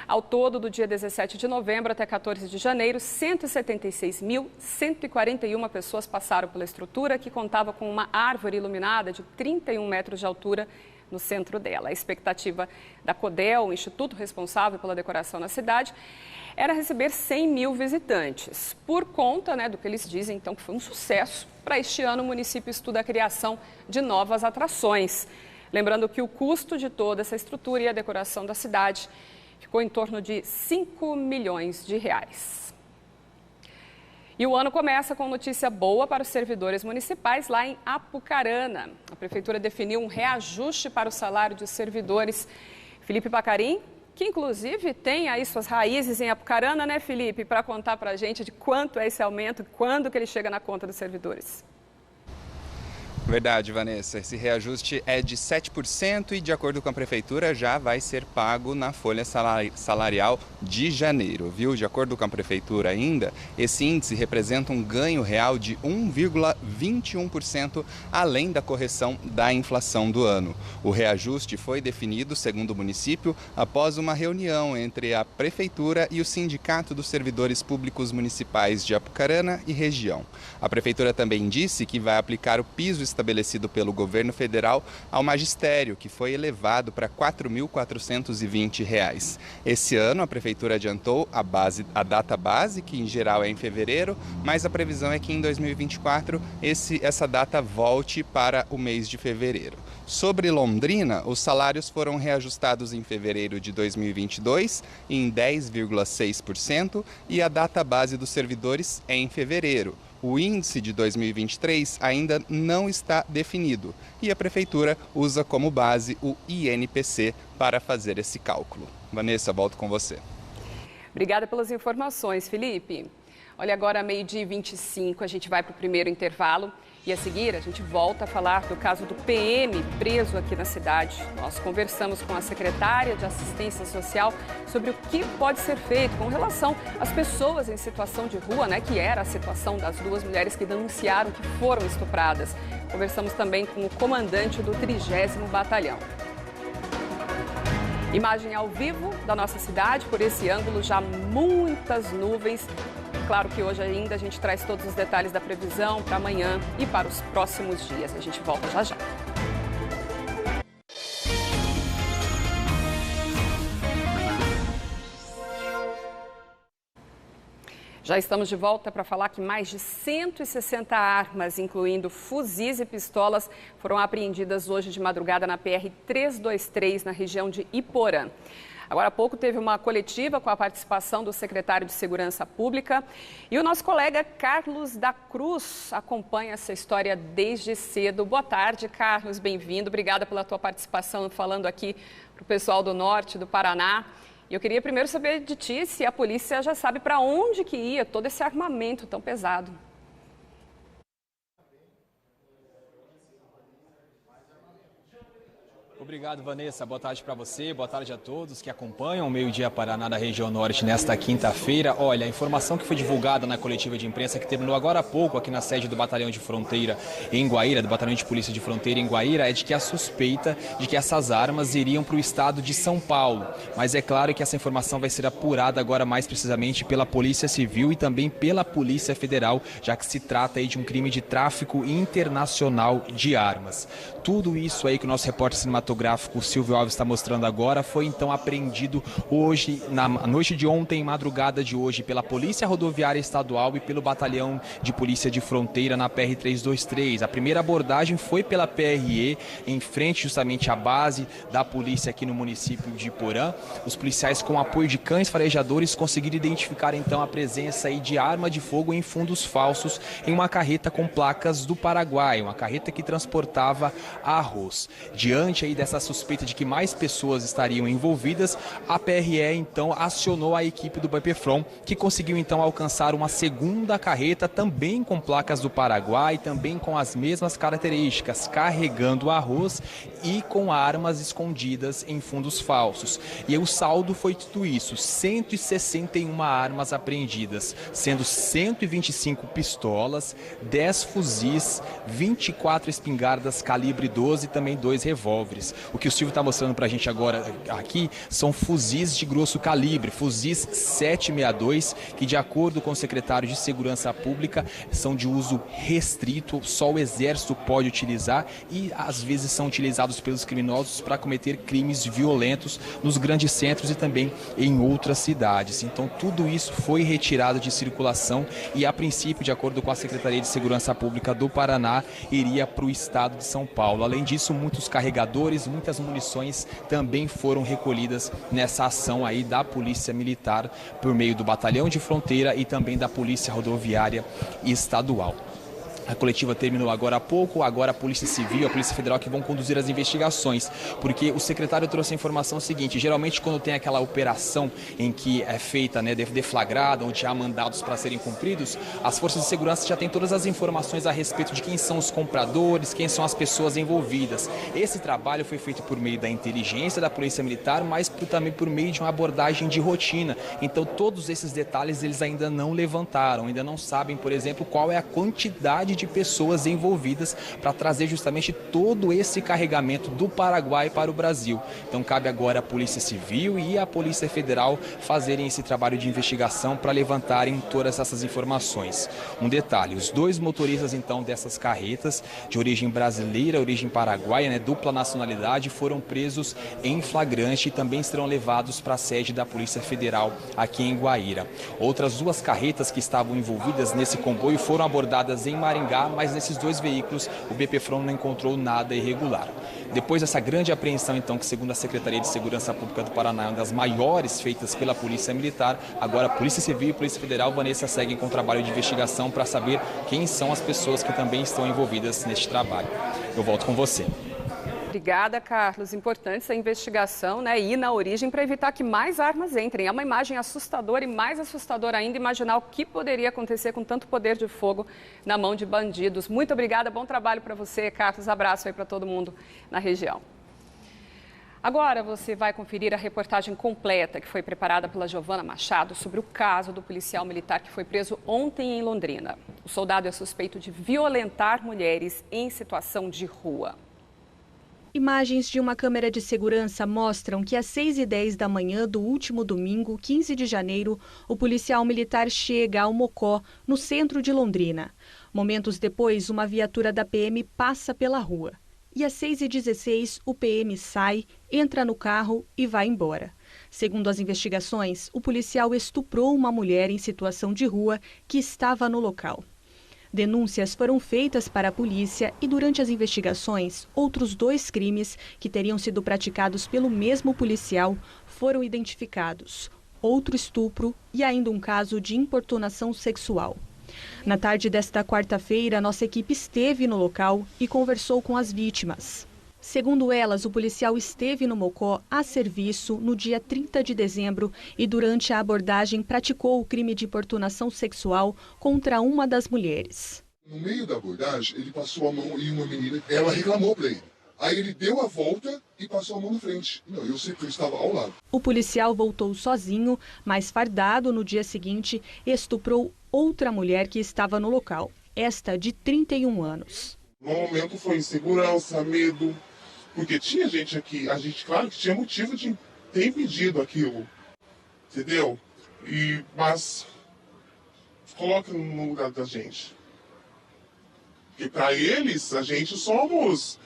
Ao todo, do dia 17 de novembro até 14 de janeiro, 176.141 pessoas passaram pela estrutura, que contava com uma árvore iluminada de 31 metros de altura no centro dela. A expectativa da CODEL, o instituto responsável pela decoração na cidade, era receber 100 mil visitantes. Por conta, né, do que eles dizem, então, que foi um sucesso, para este ano o município estuda a criação de novas atrações. Lembrando que o custo de toda essa estrutura e a decoração da cidade ficou em torno de 5 milhões de reais. E o ano começa com notícia boa para os servidores municipais lá em Apucarana. A Prefeitura definiu um reajuste para o salário dos servidores. Felipe Bacarim, que inclusive tem aí suas raízes em Apucarana, né, Felipe? Para contar para a gente de quanto é esse aumento, quando que ele chega na conta dos servidores. Verdade, Vanessa. Esse reajuste é de 7% e, de acordo com a Prefeitura, já vai ser pago na folha salarial de janeiro, viu? De acordo com a Prefeitura ainda, esse índice representa um ganho real de 1,21%, além da correção da inflação do ano. O reajuste foi definido, segundo o município, após uma reunião entre a Prefeitura e o Sindicato dos Servidores Públicos Municipais de Apucarana e região. A Prefeitura também disse que vai aplicar o piso estabelecido pelo governo federal ao magistério, que foi elevado para R$ 4.420. Esse ano, a Prefeitura adiantou a data base, que em geral é em fevereiro, mas a previsão é que em 2024 essa data volte para o mês de fevereiro. Sobre Londrina, os salários foram reajustados em fevereiro de 2022 em 10,6% e a data base dos servidores é em fevereiro. O índice de 2023 ainda não está definido e a Prefeitura usa como base o INPC para fazer esse cálculo. Vanessa, volto com você. Obrigada pelas informações, Felipe. Olha, agora, 12h25, a gente vai para o primeiro intervalo e a seguir a gente volta a falar do caso do PM preso aqui na cidade. Nós conversamos com a secretária de Assistência Social sobre o que pode ser feito com relação às pessoas em situação de rua, né, que era a situação das duas mulheres que denunciaram que foram estupradas. Conversamos também com o comandante do 30º Batalhão. Imagem ao vivo da nossa cidade, por esse ângulo já muitas nuvens. Claro que hoje ainda a gente traz todos os detalhes da previsão para amanhã e para os próximos dias. A gente volta já já. Já estamos de volta para falar que mais de 160 armas, incluindo fuzis e pistolas, foram apreendidas hoje de madrugada na PR-323, na região de Iporã. Agora há pouco teve uma coletiva com a participação do secretário de Segurança Pública e o nosso colega Carlos da Cruz acompanha essa história desde cedo. Boa tarde, Carlos, bem-vindo. Obrigada pela tua participação falando aqui para o pessoal do norte do Paraná. E eu queria primeiro saber de ti se a polícia já sabe para onde que ia todo esse armamento tão pesado. Obrigado, Vanessa. Boa tarde para você, boa tarde a todos que acompanham o Meio-Dia Paraná da região norte nesta quinta-feira. Olha, a informação que foi divulgada na coletiva de imprensa que terminou agora há pouco aqui na sede do Batalhão de Fronteira em Guaíra, do Batalhão de Polícia de Fronteira em Guaíra, é de que a suspeita de que essas armas iriam para o estado de São Paulo. Mas é claro que essa informação vai ser apurada agora mais precisamente pela Polícia Civil e também pela Polícia Federal, já que se trata aí de um crime de tráfico internacional de armas. Tudo isso aí que o nosso repórter cinematográfico gráfico o Silvio Alves está mostrando agora, foi então apreendido hoje, na noite de ontem, madrugada de hoje, pela Polícia Rodoviária Estadual e pelo Batalhão de Polícia de Fronteira na PR-323. A primeira abordagem foi pela PRE, em frente justamente à base da polícia aqui no município de Porã. Os policiais, com apoio de cães farejadores, conseguiram identificar então a presença aí de arma de fogo em fundos falsos em uma carreta com placas do Paraguai, uma carreta que transportava arroz. Diante aí dessa suspeita de que mais pessoas estariam envolvidas, a PRE então acionou a equipe do BPFROM, que conseguiu então alcançar uma segunda carreta também com placas do Paraguai, também com as mesmas características, carregando arroz e com armas escondidas em fundos falsos. E o saldo foi tudo isso, 161 armas apreendidas, sendo 125 pistolas, 10 fuzis, 24 espingardas calibre 12 e também 2 revólveres. O que o Silvio está mostrando para a gente agora aqui são fuzis de grosso calibre, fuzis 762, que de acordo com o secretário de Segurança Pública são de uso restrito, só o Exército pode utilizar e às vezes são utilizados pelos criminosos para cometer crimes violentos nos grandes centros e também em outras cidades. Então tudo isso foi retirado de circulação e a princípio, de acordo com a Secretaria de Segurança Pública do Paraná, iria para o estado de São Paulo. Além disso, muitos carregadores, muitas munições também foram recolhidas nessa ação aí da Polícia Militar por meio do Batalhão de Fronteira e também da Polícia Rodoviária Estadual. A coletiva terminou agora há pouco, agora a Polícia Civil, a Polícia Federal que vão conduzir as investigações, porque o secretário trouxe a informação seguinte: geralmente quando tem aquela operação em que é feita, né, deflagrada, onde há mandados para serem cumpridos, as forças de segurança já têm todas as informações a respeito de quem são os compradores, quem são as pessoas envolvidas. Esse trabalho foi feito por meio da inteligência da Polícia Militar, mas também por meio de uma abordagem de rotina. Então todos esses detalhes eles ainda não levantaram, ainda não sabem, por exemplo, qual é a quantidade de pessoas envolvidas para trazer justamente todo esse carregamento do Paraguai para o Brasil. Então cabe agora a Polícia Civil e a Polícia Federal fazerem esse trabalho de investigação para levantarem todas essas informações. Um detalhe: os 2 motoristas então dessas carretas de origem brasileira, origem paraguaia, né, dupla nacionalidade, foram presos em flagrante e também serão levados para a sede da Polícia Federal aqui em Guaíra. Outras 2 carretas que estavam envolvidas nesse comboio foram abordadas em Maringá, mas nesses 2 veículos o BPFROM não encontrou nada irregular. Depois dessa grande apreensão, então, que segundo a Secretaria de Segurança Pública do Paraná é uma das maiores feitas pela Polícia Militar, agora a Polícia Civil e a Polícia Federal, Vanessa, seguem com o trabalho de investigação para saber quem são as pessoas que também estão envolvidas neste trabalho. Eu volto com você. Obrigada, Carlos. Importante essa investigação, né? E ir na origem para evitar que mais armas entrem. É uma imagem assustadora e mais assustadora ainda imaginar o que poderia acontecer com tanto poder de fogo na mão de bandidos. Muito obrigada, bom trabalho para você, Carlos. Abraço aí para todo mundo na região. Agora você vai conferir a reportagem completa que foi preparada pela Giovana Machado sobre o caso do policial militar que foi preso ontem em Londrina. O soldado é suspeito de violentar mulheres em situação de rua. Imagens de uma câmera de segurança mostram que às 6h10 da manhã do último domingo, 15 de janeiro, o policial militar chega ao Mocó, no centro de Londrina. Momentos depois, uma viatura da PM passa pela rua. E às 6h16, o PM sai, entra no carro e vai embora. Segundo as investigações, o policial estuprou uma mulher em situação de rua que estava no local. Denúncias foram feitas para a polícia e, durante as investigações, outros 2 crimes que teriam sido praticados pelo mesmo policial foram identificados. Outro estupro e ainda um caso de importunação sexual. Na tarde desta quarta-feira, nossa equipe esteve no local e conversou com as vítimas. Segundo elas, o policial esteve no Mocó a serviço no dia 30 de dezembro e durante a abordagem praticou o crime de importunação sexual contra uma das mulheres. No meio da abordagem, ele passou a mão em uma menina, ela reclamou para ele. Aí ele deu a volta e passou a mão na frente. Não, eu sei que eu estava ao lado. O policial voltou sozinho, mas fardado no dia seguinte, estuprou outra mulher que estava no local, esta de 31 anos. No momento foi insegurança, medo. Porque tinha gente aqui, a gente, claro que tinha motivo de ter impedido aquilo, entendeu? Mas coloca no lugar da gente. Porque para eles, a gente somos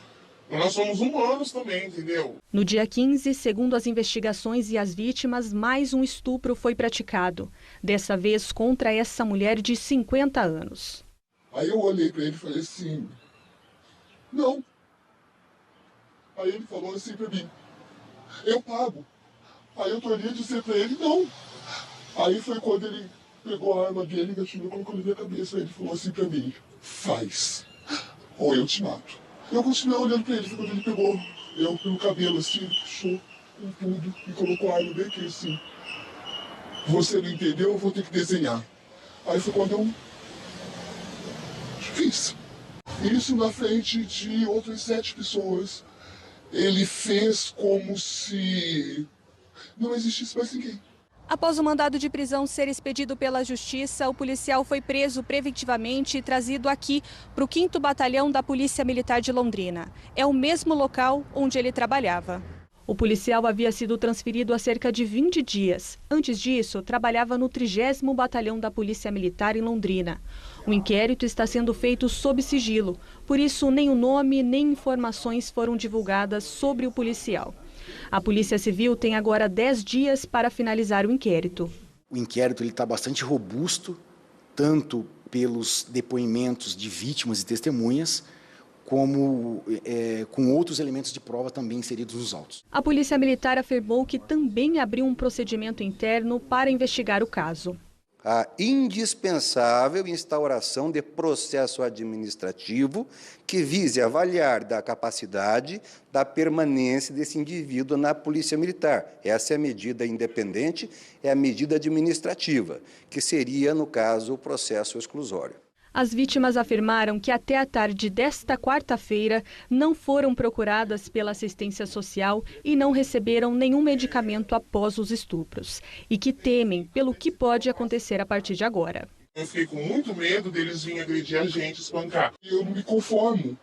Nós somos humanos também, entendeu? No dia 15, segundo as investigações e as vítimas, mais um estupro foi praticado. Dessa vez contra essa mulher de 50 anos. Aí eu olhei para ele e falei assim, não. Aí ele falou assim para mim, eu pago. Aí eu tornei a dizer para ele, não. Aí foi quando ele pegou a arma dele, engatilhou e colocou na minha cabeça. Aí ele falou assim para mim, faz, ou eu te mato. Eu continuei olhando pra ele, foi quando ele pegou eu pelo cabelo assim, puxou com tudo e colocou a arma bem aqui assim. Você não entendeu, eu vou ter que desenhar. Aí foi quando eu fiz. Isso na frente de outras 7 pessoas. Ele fez como se não existisse mais ninguém. Após o mandado de prisão ser expedido pela Justiça, o policial foi preso preventivamente e trazido aqui para o 5º Batalhão da Polícia Militar de Londrina. É o mesmo local onde ele trabalhava. O policial havia sido transferido há cerca de 20 dias. Antes disso, trabalhava no 30º Batalhão da Polícia Militar em Londrina. O inquérito está sendo feito sob sigilo, por isso nem o nome nem informações foram divulgadas sobre o policial. A Polícia Civil tem agora 10 dias para finalizar o inquérito. O inquérito está bastante robusto, tanto pelos depoimentos de vítimas e testemunhas, como com outros elementos de prova também inseridos nos autos. A Polícia Militar afirmou que também abriu um procedimento interno para investigar o caso. A indispensável instauração de processo administrativo que vise avaliar da capacidade da permanência desse indivíduo na Polícia Militar. Essa é a medida independente, é a medida administrativa, que seria, no caso, o processo exclusório. As vítimas afirmaram que até a tarde desta quarta-feira não foram procuradas pela assistência social e não receberam nenhum medicamento após os estupros. E que temem pelo que pode acontecer a partir de agora. Eu fiquei com muito medo deles virem agredir a gente, espancar. Eu não me conformo.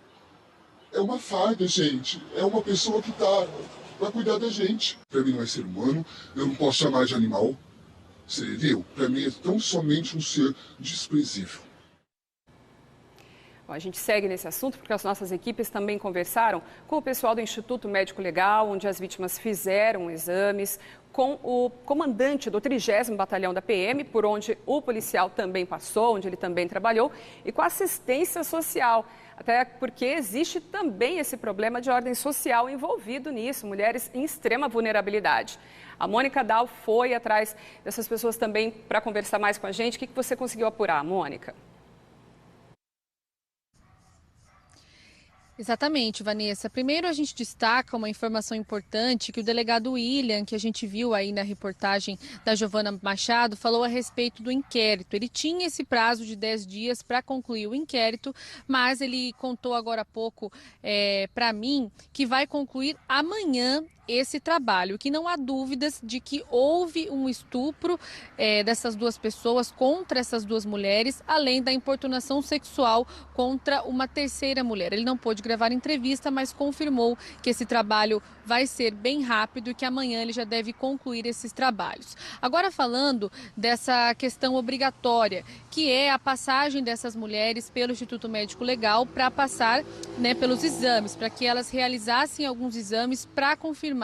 É uma farda, gente. É uma pessoa que vai cuidar da gente. Para mim não é ser humano, eu não posso chamar de animal. Você viu? Para mim é tão somente um ser desprezível. Bom, a gente segue nesse assunto porque as nossas equipes também conversaram com o pessoal do Instituto Médico Legal, onde as vítimas fizeram exames, com o comandante do 30º Batalhão da PM, por onde o policial também passou, onde ele também trabalhou, e com a assistência social, até porque existe também esse problema de ordem social envolvido nisso, mulheres em extrema vulnerabilidade. A Mônica Dal foi atrás dessas pessoas também para conversar mais com a gente. O que você conseguiu apurar, Mônica? Exatamente, Vanessa. Primeiro a gente destaca uma informação importante que o delegado William, que a gente viu aí na reportagem da Giovana Machado, falou a respeito do inquérito. Ele tinha esse prazo de 10 dias para concluir o inquérito, mas ele contou agora há pouco para mim que vai concluir amanhã esse trabalho, que não há dúvidas de que houve um estupro dessas duas pessoas contra essas duas mulheres, além da importunação sexual contra uma terceira mulher. Ele não pôde gravar entrevista, mas confirmou que esse trabalho vai ser bem rápido e que amanhã ele já deve concluir esses trabalhos. Agora falando dessa questão obrigatória, que é a passagem dessas mulheres pelo Instituto Médico Legal para passar pelos exames, para que elas realizassem alguns exames para confirmar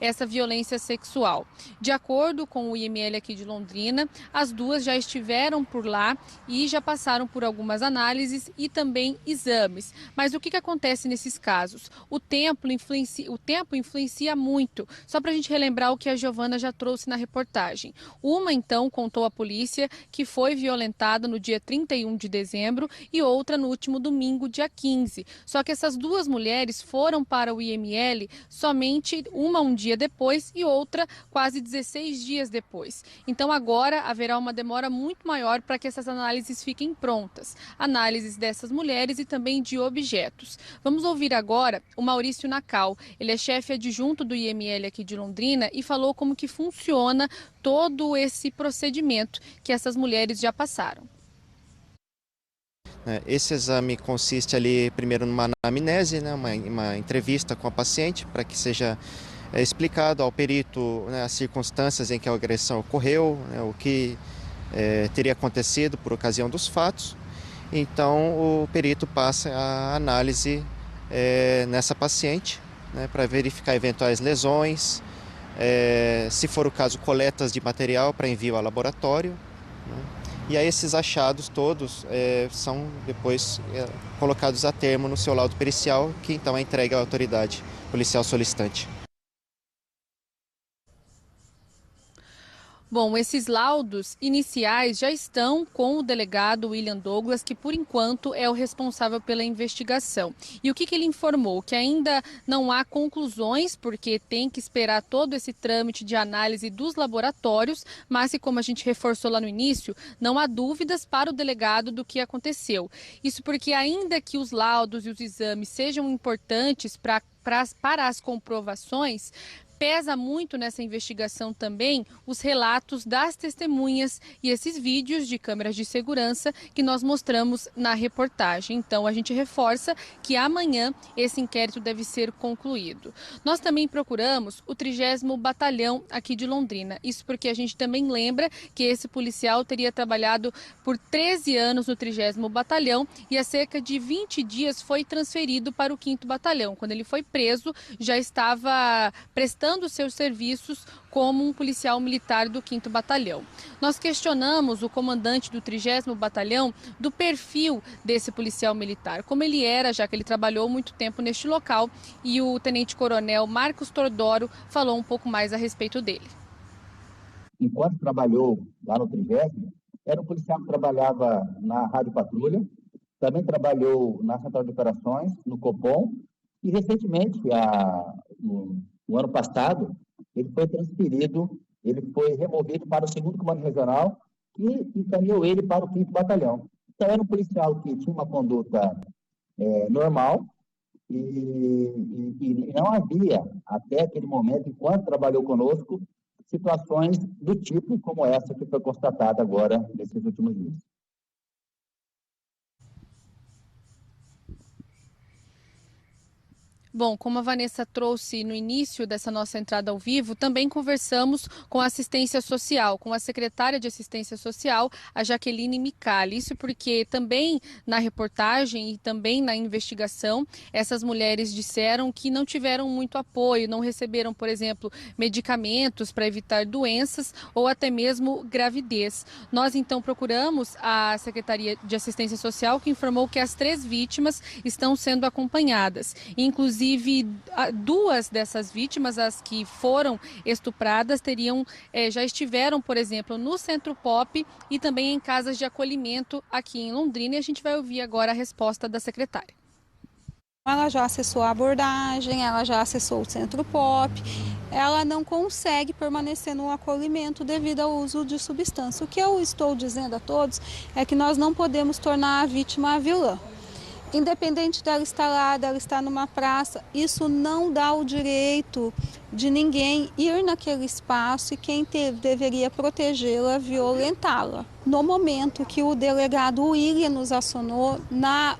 essa violência sexual. De acordo com o IML aqui de Londrina, as duas já estiveram por lá e já passaram por algumas análises e também exames. Mas o que acontece nesses casos? O tempo influencia muito. Só para a gente relembrar o que a Giovana já trouxe na reportagem. Uma, então, contou à polícia que foi violentada no dia 31 de dezembro e outra no último domingo, dia 15. Só que essas duas mulheres foram para o IML somente uma um dia depois e outra quase 16 dias depois. Então agora haverá uma demora muito maior para que essas análises fiquem prontas. Análises dessas mulheres e também de objetos. Vamos ouvir agora o Maurício Nacal. Ele é chefe adjunto do IML aqui de Londrina e falou como que funciona todo esse procedimento que essas mulheres já passaram. Esse exame consiste ali primeiro numa anamnese, uma entrevista com a paciente para que seja explicado ao perito as circunstâncias em que a agressão ocorreu, o que teria acontecido por ocasião dos fatos. Então o perito passa a análise nessa paciente, né, para verificar eventuais lesões, se for o caso, coletas de material para envio ao laboratório, né, e aí esses achados todos são depois colocados a termo no seu laudo pericial, que então é entregue à autoridade policial solicitante. Bom, esses laudos iniciais já estão com o delegado William Douglas, que por enquanto é o responsável pela investigação. E o que ele informou? Que ainda não há conclusões, porque tem que esperar todo esse trâmite de análise dos laboratórios, mas que, como a gente reforçou lá no início, não há dúvidas para o delegado do que aconteceu. Isso porque ainda que os laudos e os exames sejam importantes para as comprovações, pesa muito nessa investigação também os relatos das testemunhas e esses vídeos de câmeras de segurança que nós mostramos na reportagem. Então, a gente reforça que amanhã esse inquérito deve ser concluído. Nós também procuramos o 30º Batalhão aqui de Londrina. Isso porque a gente também lembra que esse policial teria trabalhado por 13 anos no 30º Batalhão e há cerca de 20 dias foi transferido para o 5º Batalhão. Quando ele foi preso, já estava prestando os seus serviços como um policial militar do 5º Batalhão. Nós questionamos o comandante do 30º Batalhão do perfil desse policial militar, como ele era, já que ele trabalhou muito tempo neste local, e o tenente-coronel Marcos Tordoro falou um pouco mais a respeito dele. Enquanto trabalhou lá no 30º, era um policial que trabalhava na Rádio Patrulha, também trabalhou na Central de Operações, no Copom, e recentemente, no ano passado, ele foi transferido, ele foi removido para o 2º Comando Regional e encaminhou ele para o 5º Batalhão. Então, era um policial que tinha uma conduta normal e não havia, até aquele momento, enquanto trabalhou conosco, situações do tipo como essa que foi constatada agora nesses últimos dias. Bom, como a Vanessa trouxe no início dessa nossa entrada ao vivo, também conversamos com a assistência social, com a secretária de assistência social, a Jaqueline Micali. Isso porque também na reportagem e também na investigação, essas mulheres disseram que não tiveram muito apoio, não receberam, por exemplo, medicamentos para evitar doenças ou até mesmo gravidez. Nós então procuramos a Secretaria de Assistência Social, que informou que as 3 vítimas estão sendo acompanhadas, inclusive duas dessas vítimas, as que foram estupradas, já estiveram, por exemplo, no Centro Pop e também em casas de acolhimento aqui em Londrina. E a gente vai ouvir agora a resposta da secretária. Ela já acessou a abordagem, ela já acessou o Centro Pop, ela não consegue permanecer no acolhimento devido ao uso de substância. O que eu estou dizendo a todos é que nós não podemos tornar a vítima a vilã. Independente dela estar lá, dela estar numa praça, isso não dá o direito de ninguém ir naquele espaço e quem deveria protegê-la, violentá-la. No momento que o delegado William nos acionou,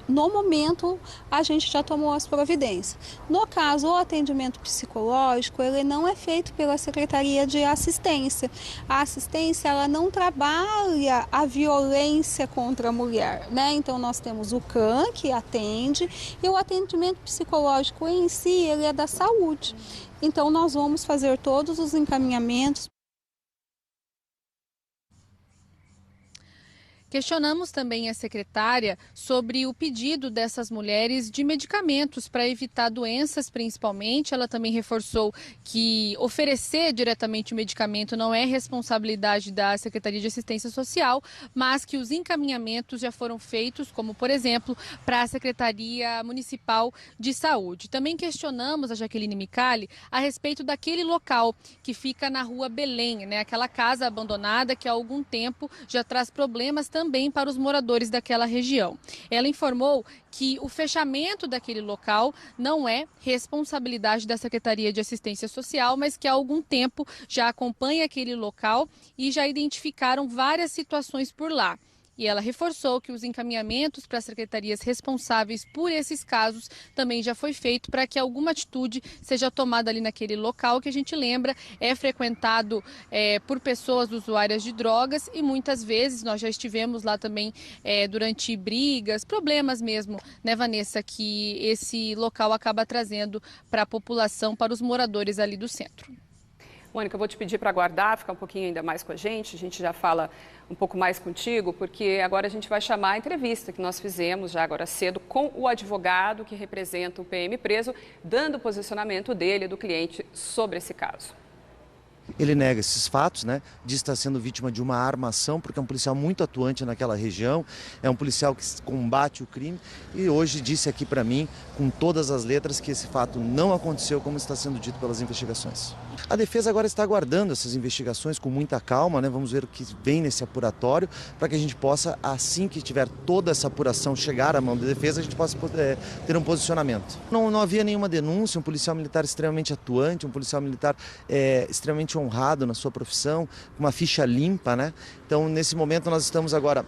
no momento a gente já tomou as providências. No caso, o atendimento psicológico, ele não é feito pela Secretaria de Assistência. A assistência, ela não trabalha a violência contra a mulher, né? Então nós temos o CAN, que atende, e o atendimento psicológico em si, ele é da saúde. Então nós vamos fazer todos os encaminhamentos. Questionamos também a secretária sobre o pedido dessas mulheres de medicamentos para evitar doenças, principalmente. Ela também reforçou que oferecer diretamente o medicamento não é responsabilidade da Secretaria de Assistência Social, mas que os encaminhamentos já foram feitos, como, por exemplo, para a Secretaria Municipal de Saúde. Também questionamos a Jaqueline Micali a respeito daquele local que fica na Rua Belém, né? Aquela casa abandonada que há algum tempo já traz problemas também para os moradores daquela região. Ela informou que o fechamento daquele local não é responsabilidade da Secretaria de Assistência Social, mas que há algum tempo já acompanha aquele local e já identificaram várias situações por lá. E ela reforçou que os encaminhamentos para as secretarias responsáveis por esses casos também já foi feito para que alguma atitude seja tomada ali naquele local que a gente lembra é frequentado por pessoas usuárias de drogas e muitas vezes nós já estivemos lá também durante brigas, problemas mesmo, né, Vanessa, que esse local acaba trazendo para a população, para os moradores ali do centro. Mônica, eu vou te pedir para aguardar, ficar um pouquinho ainda mais com a gente já fala um pouco mais contigo, porque agora a gente vai chamar a entrevista que nós fizemos já agora cedo com o advogado que representa o PM preso, dando o posicionamento dele, do cliente, sobre esse caso. Ele nega esses fatos, né, de estar sendo vítima de uma armação, porque é um policial muito atuante naquela região, é um policial que combate o crime e hoje disse aqui para mim, com todas as letras, que esse fato não aconteceu como está sendo dito pelas investigações. A defesa agora está aguardando essas investigações com muita calma, né, vamos ver o que vem nesse apuratório, para que a gente possa, assim que tiver toda essa apuração chegar à mão da defesa, a gente possa ter um posicionamento. Não havia nenhuma denúncia, um policial militar extremamente atuante, um policial militar extremamente honrado na sua profissão, com uma ficha limpa, né? Então, nesse momento, nós estamos agora,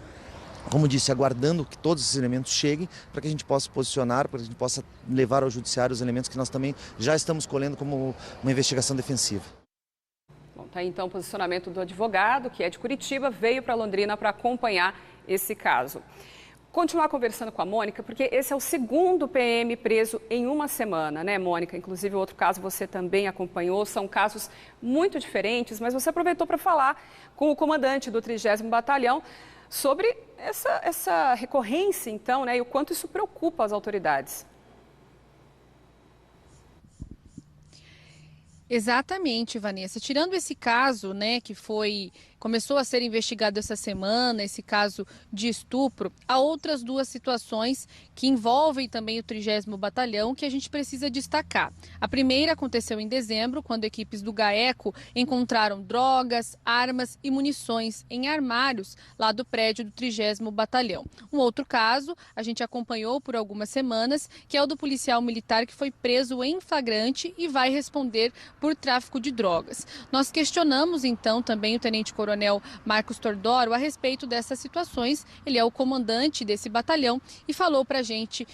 como disse, aguardando que todos esses elementos cheguem para que a gente possa posicionar, para que a gente possa levar ao judiciário os elementos que nós também já estamos colhendo como uma investigação defensiva. Bom, tá aí então o posicionamento do advogado, que é de Curitiba, veio para Londrina para acompanhar esse caso. Continuar conversando com a Mônica, porque esse é o segundo PM preso em uma semana, né, Mônica? Inclusive, o outro caso você também acompanhou, são casos muito diferentes, mas você aproveitou para falar com o comandante do 30º Batalhão sobre essa recorrência, então, né, e o quanto isso preocupa as autoridades. Exatamente, Vanessa. Tirando esse caso, né, que começou a ser investigado essa semana, esse caso de estupro, há outras duas situações que envolvem também o 30º Batalhão que a gente precisa destacar. A primeira aconteceu em dezembro, quando equipes do GAECO encontraram drogas, armas e munições em armários lá do prédio do 30º Batalhão. Um outro caso, a gente acompanhou por algumas semanas, que é o do policial militar que foi preso em flagrante e vai responder por tráfico de drogas. Nós questionamos então também o tenente-coronel Marcos Tordoro a respeito dessas situações. Ele é o comandante desse batalhão e falou para a gente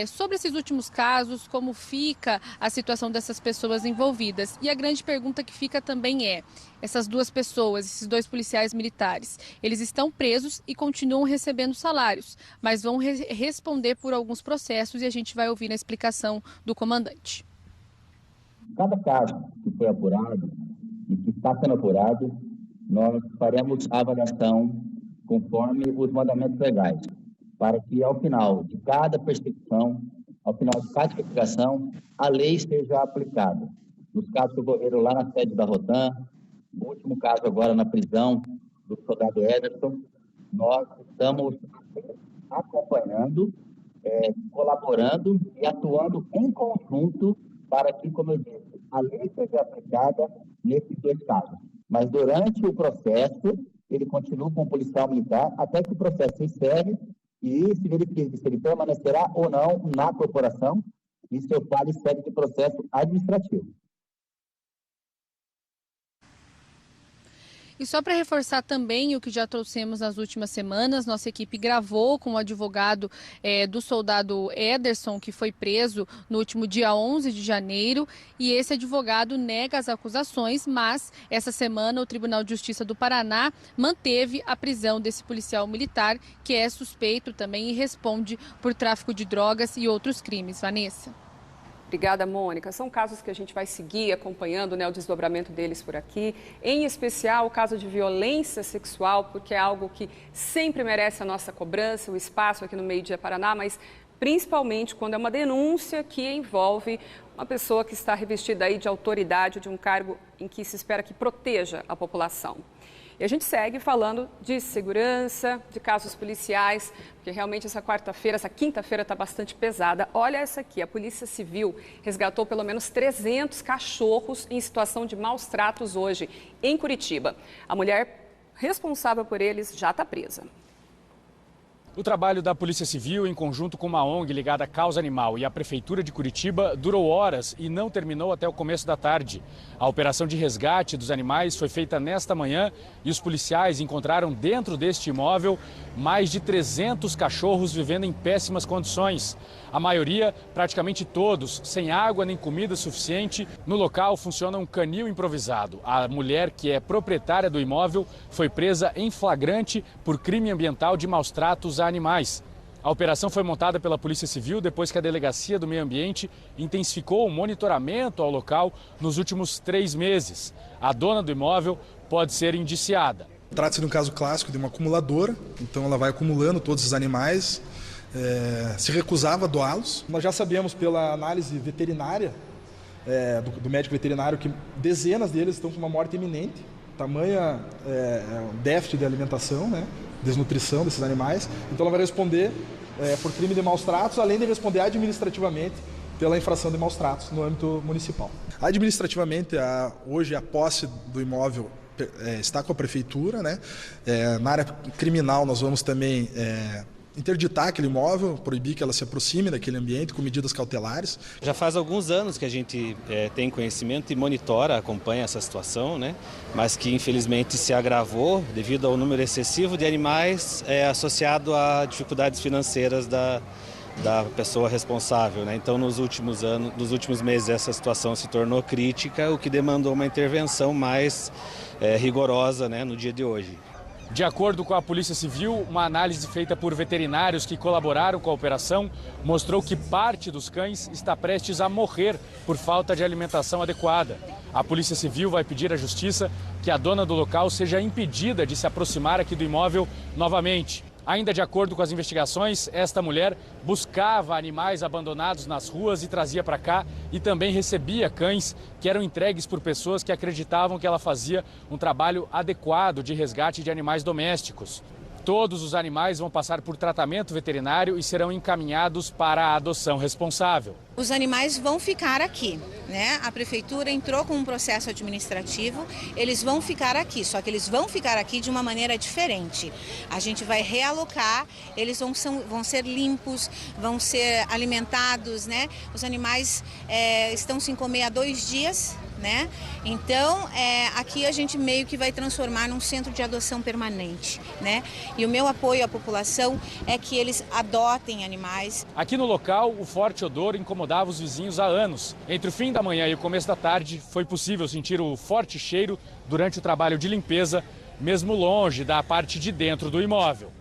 sobre esses últimos casos, como fica a situação dessas pessoas envolvidas. E a grande pergunta que fica também é, essas duas pessoas, esses dois policiais militares, eles estão presos e continuam recebendo salários, mas vão responder por alguns processos e a gente vai ouvir na explicação do comandante. Cada caso que foi apurado e que está sendo apurado, nós faremos a avaliação conforme os mandamentos legais, para que ao final de cada persecução, ao final de cada investigação, a lei seja aplicada. Nos casos que ocorreram lá na sede da Rotan, o último caso agora na prisão do soldado Ederson, nós estamos acompanhando, colaborando e atuando em conjunto para que, como eu disse, a lei seja aplicada nesses dois casos. Mas durante o processo, ele continua com o policial militar até que o processo se encerre e se verifique se ele permanecerá ou não na corporação e seu pai segue de processo administrativo. E só para reforçar também o que já trouxemos nas últimas semanas, nossa equipe gravou com o advogado do soldado Ederson, que foi preso no último dia 11 de janeiro, e esse advogado nega as acusações, mas essa semana o Tribunal de Justiça do Paraná manteve a prisão desse policial militar, que é suspeito também e responde por tráfico de drogas e outros crimes. Vanessa. Obrigada, Mônica. São casos que a gente vai seguir acompanhando, né, o desdobramento deles por aqui. Em especial o caso de violência sexual, porque é algo que sempre merece a nossa cobrança, o espaço aqui no Meio Dia Paraná, mas principalmente quando é uma denúncia que envolve uma pessoa que está revestida aí de autoridade, de um cargo em que se espera que proteja a população. E a gente segue falando de segurança, de casos policiais, porque realmente essa quinta-feira está bastante pesada. Olha essa aqui, a Polícia Civil resgatou pelo menos 300 cachorros em situação de maus tratos hoje, em Curitiba. A mulher responsável por eles já está presa. O trabalho da Polícia Civil, em conjunto com uma ONG ligada à causa animal e a Prefeitura de Curitiba, durou horas e não terminou até o começo da tarde. A operação de resgate dos animais foi feita nesta manhã e os policiais encontraram dentro deste imóvel mais de 300 cachorros vivendo em péssimas condições. A maioria, praticamente todos, sem água nem comida suficiente. No local funciona um canil improvisado. A mulher, que é proprietária do imóvel, foi presa em flagrante por crime ambiental de maus-tratos a animais. A operação foi montada pela Polícia Civil depois que a Delegacia do Meio Ambiente intensificou o monitoramento ao local nos últimos 3 meses. A dona do imóvel pode ser indiciada. Trata-se de um caso clássico de uma acumuladora, então ela vai acumulando todos os animais, se recusava a doá-los. Nós já sabemos pela análise veterinária, do médico veterinário, que dezenas deles estão com uma morte iminente, tamanha déficit de alimentação, né? Desnutrição desses animais. Então ela vai responder por crime de maus-tratos, além de responder administrativamente pela infração de maus-tratos no âmbito municipal. Administrativamente, hoje a posse do imóvel está com a prefeitura, né? Na área criminal nós vamos também interditar aquele imóvel, proibir que ela se aproxime daquele ambiente com medidas cautelares. Já faz alguns anos que a gente tem conhecimento e monitora, acompanha essa situação, né? Mas que infelizmente se agravou devido ao número excessivo de animais associado a dificuldades financeiras da pessoa responsável, né? Então, nos últimos meses, essa situação se tornou crítica, o que demandou uma intervenção mais rigorosa, né, no dia de hoje. De acordo com a Polícia Civil, uma análise feita por veterinários que colaboraram com a operação mostrou que parte dos cães está prestes a morrer por falta de alimentação adequada. A Polícia Civil vai pedir à Justiça que a dona do local seja impedida de se aproximar aqui do imóvel novamente. Ainda de acordo com as investigações, esta mulher buscava animais abandonados nas ruas e trazia para cá e também recebia cães que eram entregues por pessoas que acreditavam que ela fazia um trabalho adequado de resgate de animais domésticos. Todos os animais vão passar por tratamento veterinário e serão encaminhados para a adoção responsável. Os animais vão ficar aqui, né? A prefeitura entrou com um processo administrativo, eles vão ficar aqui, só que eles vão ficar aqui de uma maneira diferente. A gente vai realocar, eles vão ser limpos, vão ser alimentados, né? Os animais estão sem comer há 2 dias, né? Então, aqui a gente meio que vai transformar num centro de adoção permanente, né? E o meu apoio à população é que eles adotem animais. Aqui no local, o forte odor incomodava os vizinhos há anos. Entre o fim da manhã e o começo da tarde, foi possível sentir o forte cheiro durante o trabalho de limpeza, mesmo longe da parte de dentro do imóvel.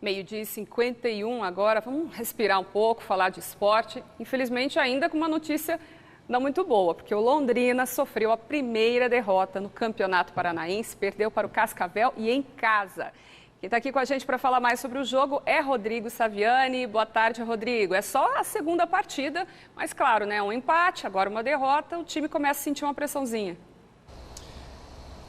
12h51 agora, vamos respirar um pouco, falar de esporte. Infelizmente, ainda com uma notícia não muito boa, porque o Londrina sofreu a primeira derrota no Campeonato Paranaense, perdeu para o Cascavel e em casa. Quem está aqui com a gente para falar mais sobre o jogo é Rodrigo Saviani. Boa tarde, Rodrigo. É só a segunda partida, mas claro, né? Um empate, agora uma derrota, o time começa a sentir uma pressãozinha.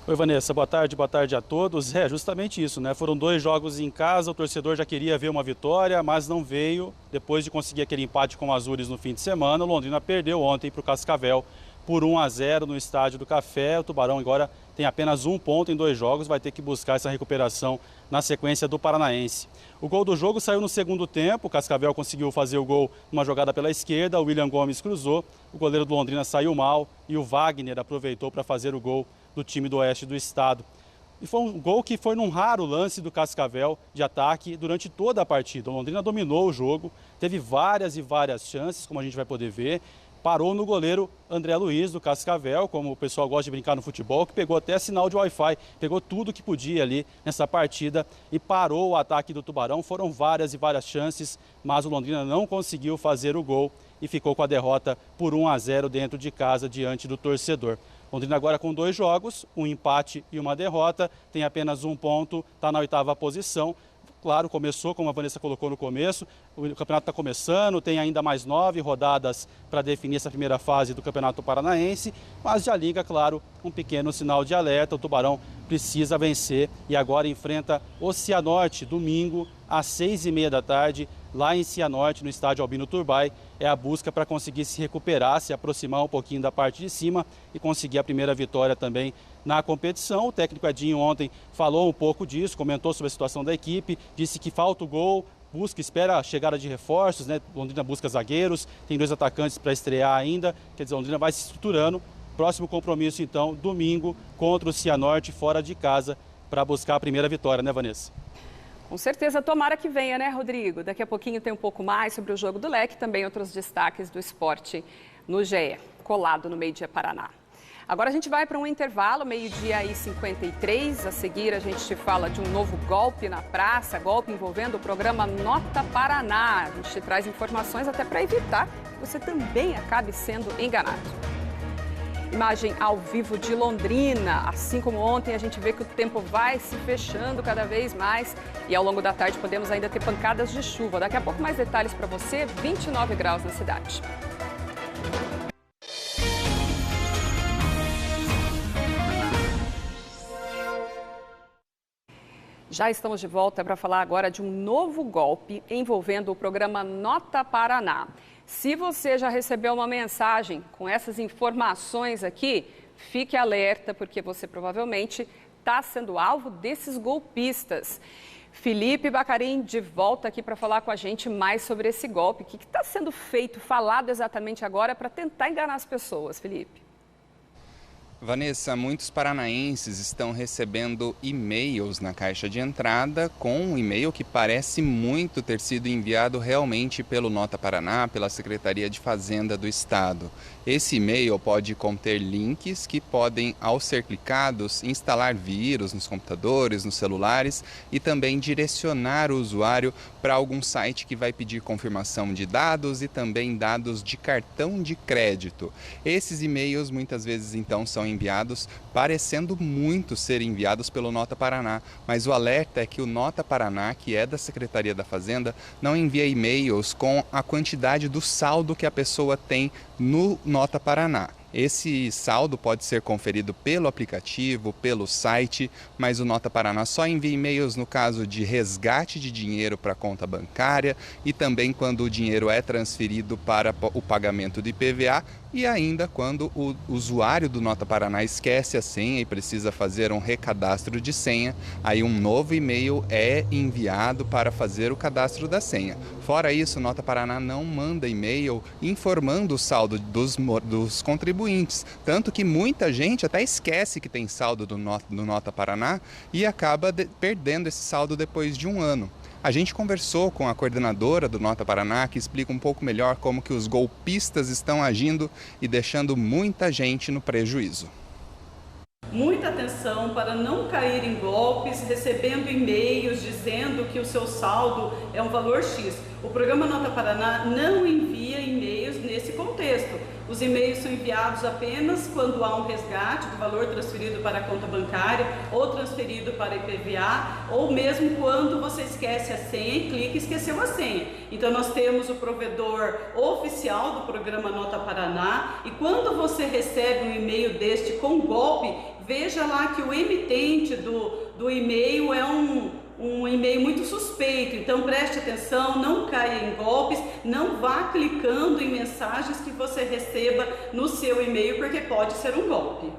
Oi, Vanessa, boa tarde a todos. Justamente isso, né? Foram 2 jogos em casa, o torcedor já queria ver uma vitória, mas não veio. Depois de conseguir aquele empate com o Azures no fim de semana, o Londrina perdeu ontem para o Cascavel por 1-0 no Estádio do Café. O Tubarão agora tem apenas 1 ponto em 2 jogos, vai ter que buscar essa recuperação na sequência do Paranaense. O gol do jogo saiu no segundo tempo, o Cascavel conseguiu fazer o gol numa jogada pela esquerda, o William Gomes cruzou, o goleiro do Londrina saiu mal e o Wagner aproveitou para fazer o gol do time do oeste do estado. E foi um gol que foi num raro lance do Cascavel de ataque durante toda a partida. O Londrina dominou o jogo, teve várias e várias chances, como a gente vai poder ver. Parou no goleiro André Luiz, do Cascavel, como o pessoal gosta de brincar no futebol, que pegou até sinal de Wi-Fi, pegou tudo que podia ali nessa partida e parou o ataque do Tubarão. Foram várias e várias chances, mas o Londrina não conseguiu fazer o gol e ficou com a derrota por 1-0 dentro de casa, diante do torcedor. Londrina agora com 2 jogos, um empate e uma derrota, tem apenas 1 ponto, está na 8ª posição. Claro, começou, como a Vanessa colocou no começo, o campeonato está começando, tem ainda mais 9 rodadas para definir essa primeira fase do Campeonato Paranaense, mas já liga, claro, um pequeno sinal de alerta. O Tubarão precisa vencer e agora enfrenta o Cianorte, domingo, às 6h30 da tarde, lá em Cianorte, no estádio Albino Turbay. É a busca para conseguir se recuperar, se aproximar um pouquinho da parte de cima e conseguir a primeira vitória também na competição. O técnico Edinho ontem falou um pouco disso, comentou sobre a situação da equipe, disse que falta o gol, espera a chegada de reforços, né? Londrina busca zagueiros, tem 2 atacantes para estrear ainda, quer dizer, Londrina vai se estruturando. Próximo compromisso, então, domingo, contra o Cianorte, fora de casa, para buscar a primeira vitória, né, Vanessa? Com certeza, tomara que venha, né, Rodrigo? Daqui a pouquinho tem um pouco mais sobre o jogo do Leque, também outros destaques do esporte no GE, colado no Meio Dia Paraná. Agora a gente vai para um intervalo, 12h53. A seguir a gente te fala de um novo golpe na praça, golpe envolvendo o programa Nota Paraná. A gente te traz informações até para evitar que você também acabe sendo enganado. Imagem ao vivo de Londrina. Assim como ontem, a gente vê que o tempo vai se fechando cada vez mais e ao longo da tarde podemos ainda ter pancadas de chuva. Daqui a pouco mais detalhes para você, 29 graus na cidade. Já estamos de volta para falar agora de um novo golpe envolvendo o programa Nota Paraná. Se você já recebeu uma mensagem com essas informações aqui, fique alerta, porque você provavelmente está sendo alvo desses golpistas. Felipe Bacarin, de volta aqui para falar com a gente mais sobre esse golpe. O que está sendo feito, falado exatamente agora para tentar enganar as pessoas, Felipe? Vanessa, muitos paranaenses estão recebendo e-mails na caixa de entrada com um e-mail que parece muito ter sido enviado realmente pelo Nota Paraná, pela Secretaria de Fazenda do Estado. Esse e-mail pode conter links que podem, ao ser clicados, instalar vírus nos computadores, nos celulares e também direcionar o usuário para algum site que vai pedir confirmação de dados e também dados de cartão de crédito. Esses e-mails muitas vezes então são enviados parecendo muito ser enviados pelo Nota Paraná, mas o alerta é que o Nota Paraná, que é da Secretaria da Fazenda, não envia e-mails com a quantidade do saldo que a pessoa tem no Nota Paraná. Esse saldo pode ser conferido pelo aplicativo, pelo site, mas o Nota Paraná só envia e-mails no caso de resgate de dinheiro para a conta bancária e também quando o dinheiro é transferido para o pagamento do IPVA e ainda quando o usuário do Nota Paraná esquece a senha e precisa fazer um recadastro de senha, aí um novo e-mail é enviado para fazer o cadastro da senha. Fora isso, o Nota Paraná não manda e-mail informando o saldo dos contribuintes, tanto que muita gente até esquece que tem saldo do Nota Paraná e acaba perdendo esse saldo depois de um ano. A gente conversou com a coordenadora do Nota Paraná, que explica um pouco melhor como que os golpistas estão agindo e deixando muita gente no prejuízo. Muita atenção para não cair em golpes, recebendo e-mails dizendo que o seu saldo é um valor X. O programa Nota Paraná não envia e-mails nesse contexto. Os e-mails são enviados apenas quando há um resgate do valor transferido para a conta bancária ou transferido para a IPVA, ou mesmo quando você esquece a senha e clica e esqueceu a senha. Então nós temos o provedor oficial do programa Nota Paraná e quando você recebe um e-mail deste com golpe, veja lá que o emitente do e-mail é um e-mail muito suspeito, então preste atenção, não caia em golpes, não vá clicando em mensagens que você receba no seu e-mail, porque pode ser um golpe.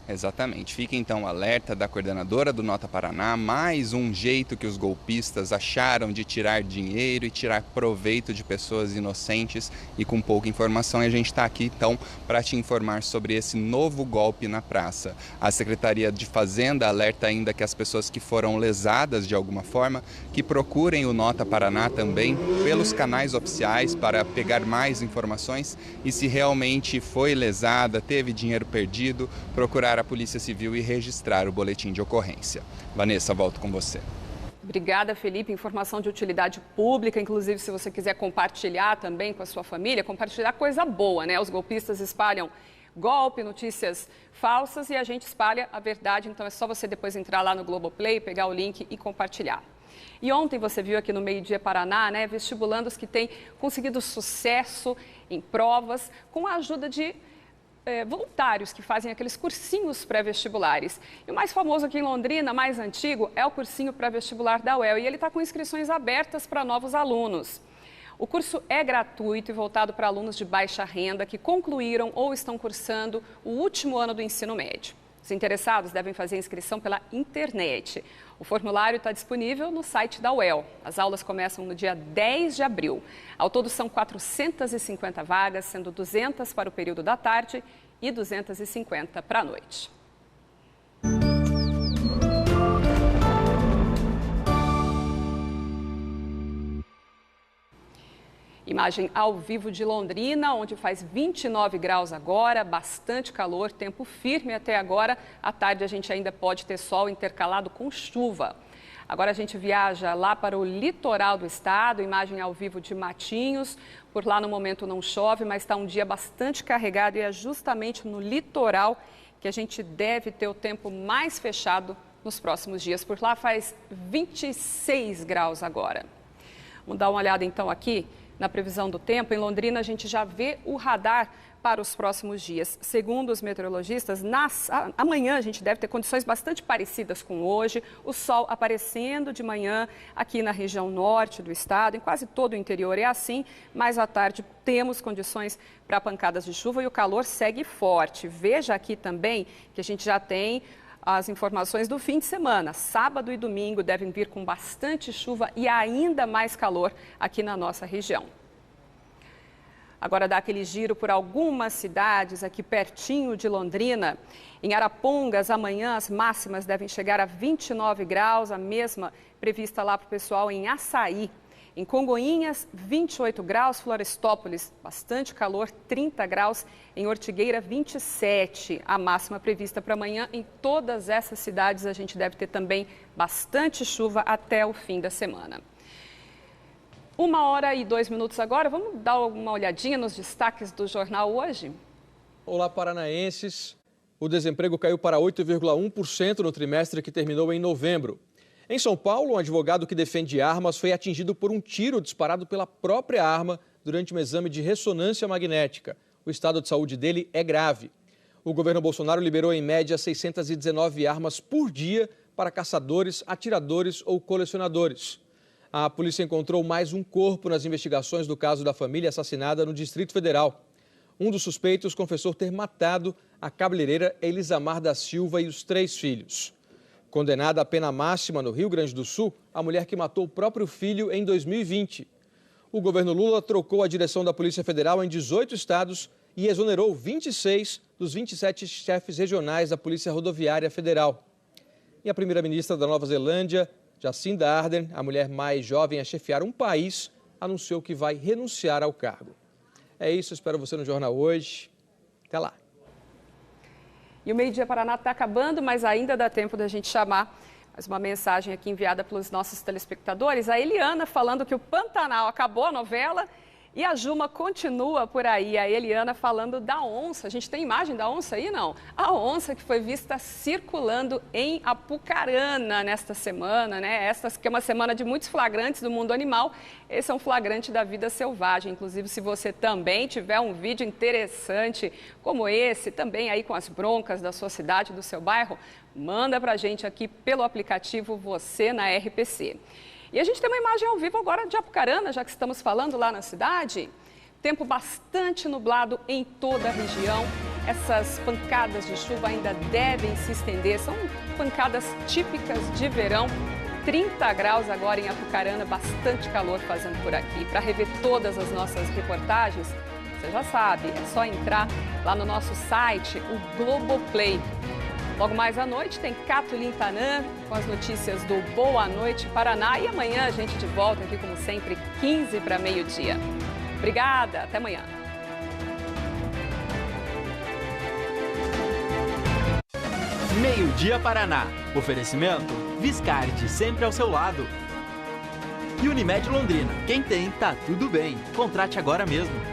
Exatamente. Fica então o alerta da coordenadora do Nota Paraná, mais um jeito que os golpistas acharam de tirar dinheiro e tirar proveito de pessoas inocentes e com pouca informação. E a gente está aqui então para te informar sobre esse novo golpe na praça. A Secretaria de Fazenda alerta ainda que as pessoas que foram lesadas de alguma forma, que procurem o Nota Paraná também pelos canais oficiais para pegar mais informações e se realmente foi lesada, teve dinheiro perdido, procurar a Polícia Civil e registrar o boletim de ocorrência. Vanessa, volto com você. Obrigada, Felipe. Informação de utilidade pública, inclusive se você quiser compartilhar também com a sua família, compartilhar coisa boa, né? Os golpistas espalham golpe, notícias falsas e a gente espalha a verdade, então é só você depois entrar lá no Globoplay, pegar o link e compartilhar. E ontem você viu aqui no Meio Dia Paraná, né, vestibulandos que têm conseguido sucesso em provas com a ajuda de voluntários que fazem aqueles cursinhos pré-vestibulares. E o mais famoso aqui em Londrina, mais antigo, é o cursinho pré-vestibular da UEL. E ele está com inscrições abertas para novos alunos. O curso é gratuito e voltado para alunos de baixa renda que concluíram ou estão cursando o último ano do ensino médio. Os interessados devem fazer a inscrição pela internet. O formulário está disponível no site da UEL. As aulas começam no dia 10 de abril. Ao todo são 450 vagas, sendo 200 para o período da tarde e 250 para a noite. Imagem ao vivo de Londrina, onde faz 29 graus agora, bastante calor, tempo firme até agora. À tarde a gente ainda pode ter sol intercalado com chuva. Agora a gente viaja lá para o litoral do estado, imagem ao vivo de Matinhos. Por lá no momento não chove, mas está um dia bastante carregado e é justamente no litoral que a gente deve ter o tempo mais fechado nos próximos dias. Por lá faz 26 graus agora. Vamos dar uma olhada então aqui na previsão do tempo. Em Londrina, a gente já vê o radar para os próximos dias. Segundo os meteorologistas, amanhã a gente deve ter condições bastante parecidas com hoje. O sol aparecendo de manhã aqui na região norte do estado, em quase todo o interior é assim, mas à tarde temos condições para pancadas de chuva e o calor segue forte. Veja aqui também que a gente já tem as informações do fim de semana. Sábado e domingo devem vir com bastante chuva e ainda mais calor aqui na nossa região. Agora dá aquele giro por algumas cidades aqui pertinho de Londrina. Em Arapongas, amanhã as máximas devem chegar a 29 graus, a mesma prevista lá para o pessoal em Açaí. Em Congonhas, 28 graus, Florestópolis, bastante calor, 30 graus, em Ortigueira, 27. A máxima prevista para amanhã em todas essas cidades, a gente deve ter também bastante chuva até o fim da semana. 1h02 agora, vamos dar uma olhadinha nos destaques do jornal hoje? Olá, paranaenses. O desemprego caiu para 8,1% no trimestre que terminou em novembro. Em São Paulo, um advogado que defende armas foi atingido por um tiro disparado pela própria arma durante um exame de ressonância magnética. O estado de saúde dele é grave. O governo Bolsonaro liberou em média 619 armas por dia para caçadores, atiradores ou colecionadores. A polícia encontrou mais um corpo nas investigações do caso da família assassinada no Distrito Federal. Um dos suspeitos confessou ter matado a cabeleireira Elisamar da Silva e os 3 filhos. Condenada à pena máxima no Rio Grande do Sul, a mulher que matou o próprio filho em 2020. O governo Lula trocou a direção da Polícia Federal em 18 estados e exonerou 26 dos 27 chefes regionais da Polícia Rodoviária Federal. E a primeira-ministra da Nova Zelândia, Jacinda Ardern, a mulher mais jovem a chefiar um país, anunciou que vai renunciar ao cargo. É isso, espero você no Jornal Hoje. Até lá. E o Meio Dia Paraná está acabando, mas ainda dá tempo da gente chamar mais uma mensagem aqui enviada pelos nossos telespectadores. A Eliana falando que o Pantanal acabou a novela e a Juma continua por aí. A Eliana falando da onça. A gente tem imagem da onça aí, não? A onça que foi vista circulando em Apucarana nesta semana, né? Esta que é uma semana de muitos flagrantes do mundo animal. Esse é um flagrante da vida selvagem. Inclusive, se você também tiver um vídeo interessante como esse, também aí com as broncas da sua cidade, do seu bairro, manda pra gente aqui pelo aplicativo Você na RPC. E a gente tem uma imagem ao vivo agora de Apucarana, já que estamos falando lá na cidade. Tempo bastante nublado em toda a região. Essas pancadas de chuva ainda devem se estender. São pancadas típicas de verão. 30 graus agora em Apucarana, bastante calor fazendo por aqui. Para rever todas as nossas reportagens, você já sabe, é só entrar lá no nosso site, o Globoplay. Logo mais à noite tem Cato Lintanã com as notícias do Boa Noite Paraná. E amanhã a gente de volta aqui, como sempre, 15 para meio-dia. Obrigada, até amanhã. Meio-dia Paraná. Oferecimento Viscardi, sempre ao seu lado. E Unimed Londrina. Quem tem, tá tudo bem. Contrate agora mesmo.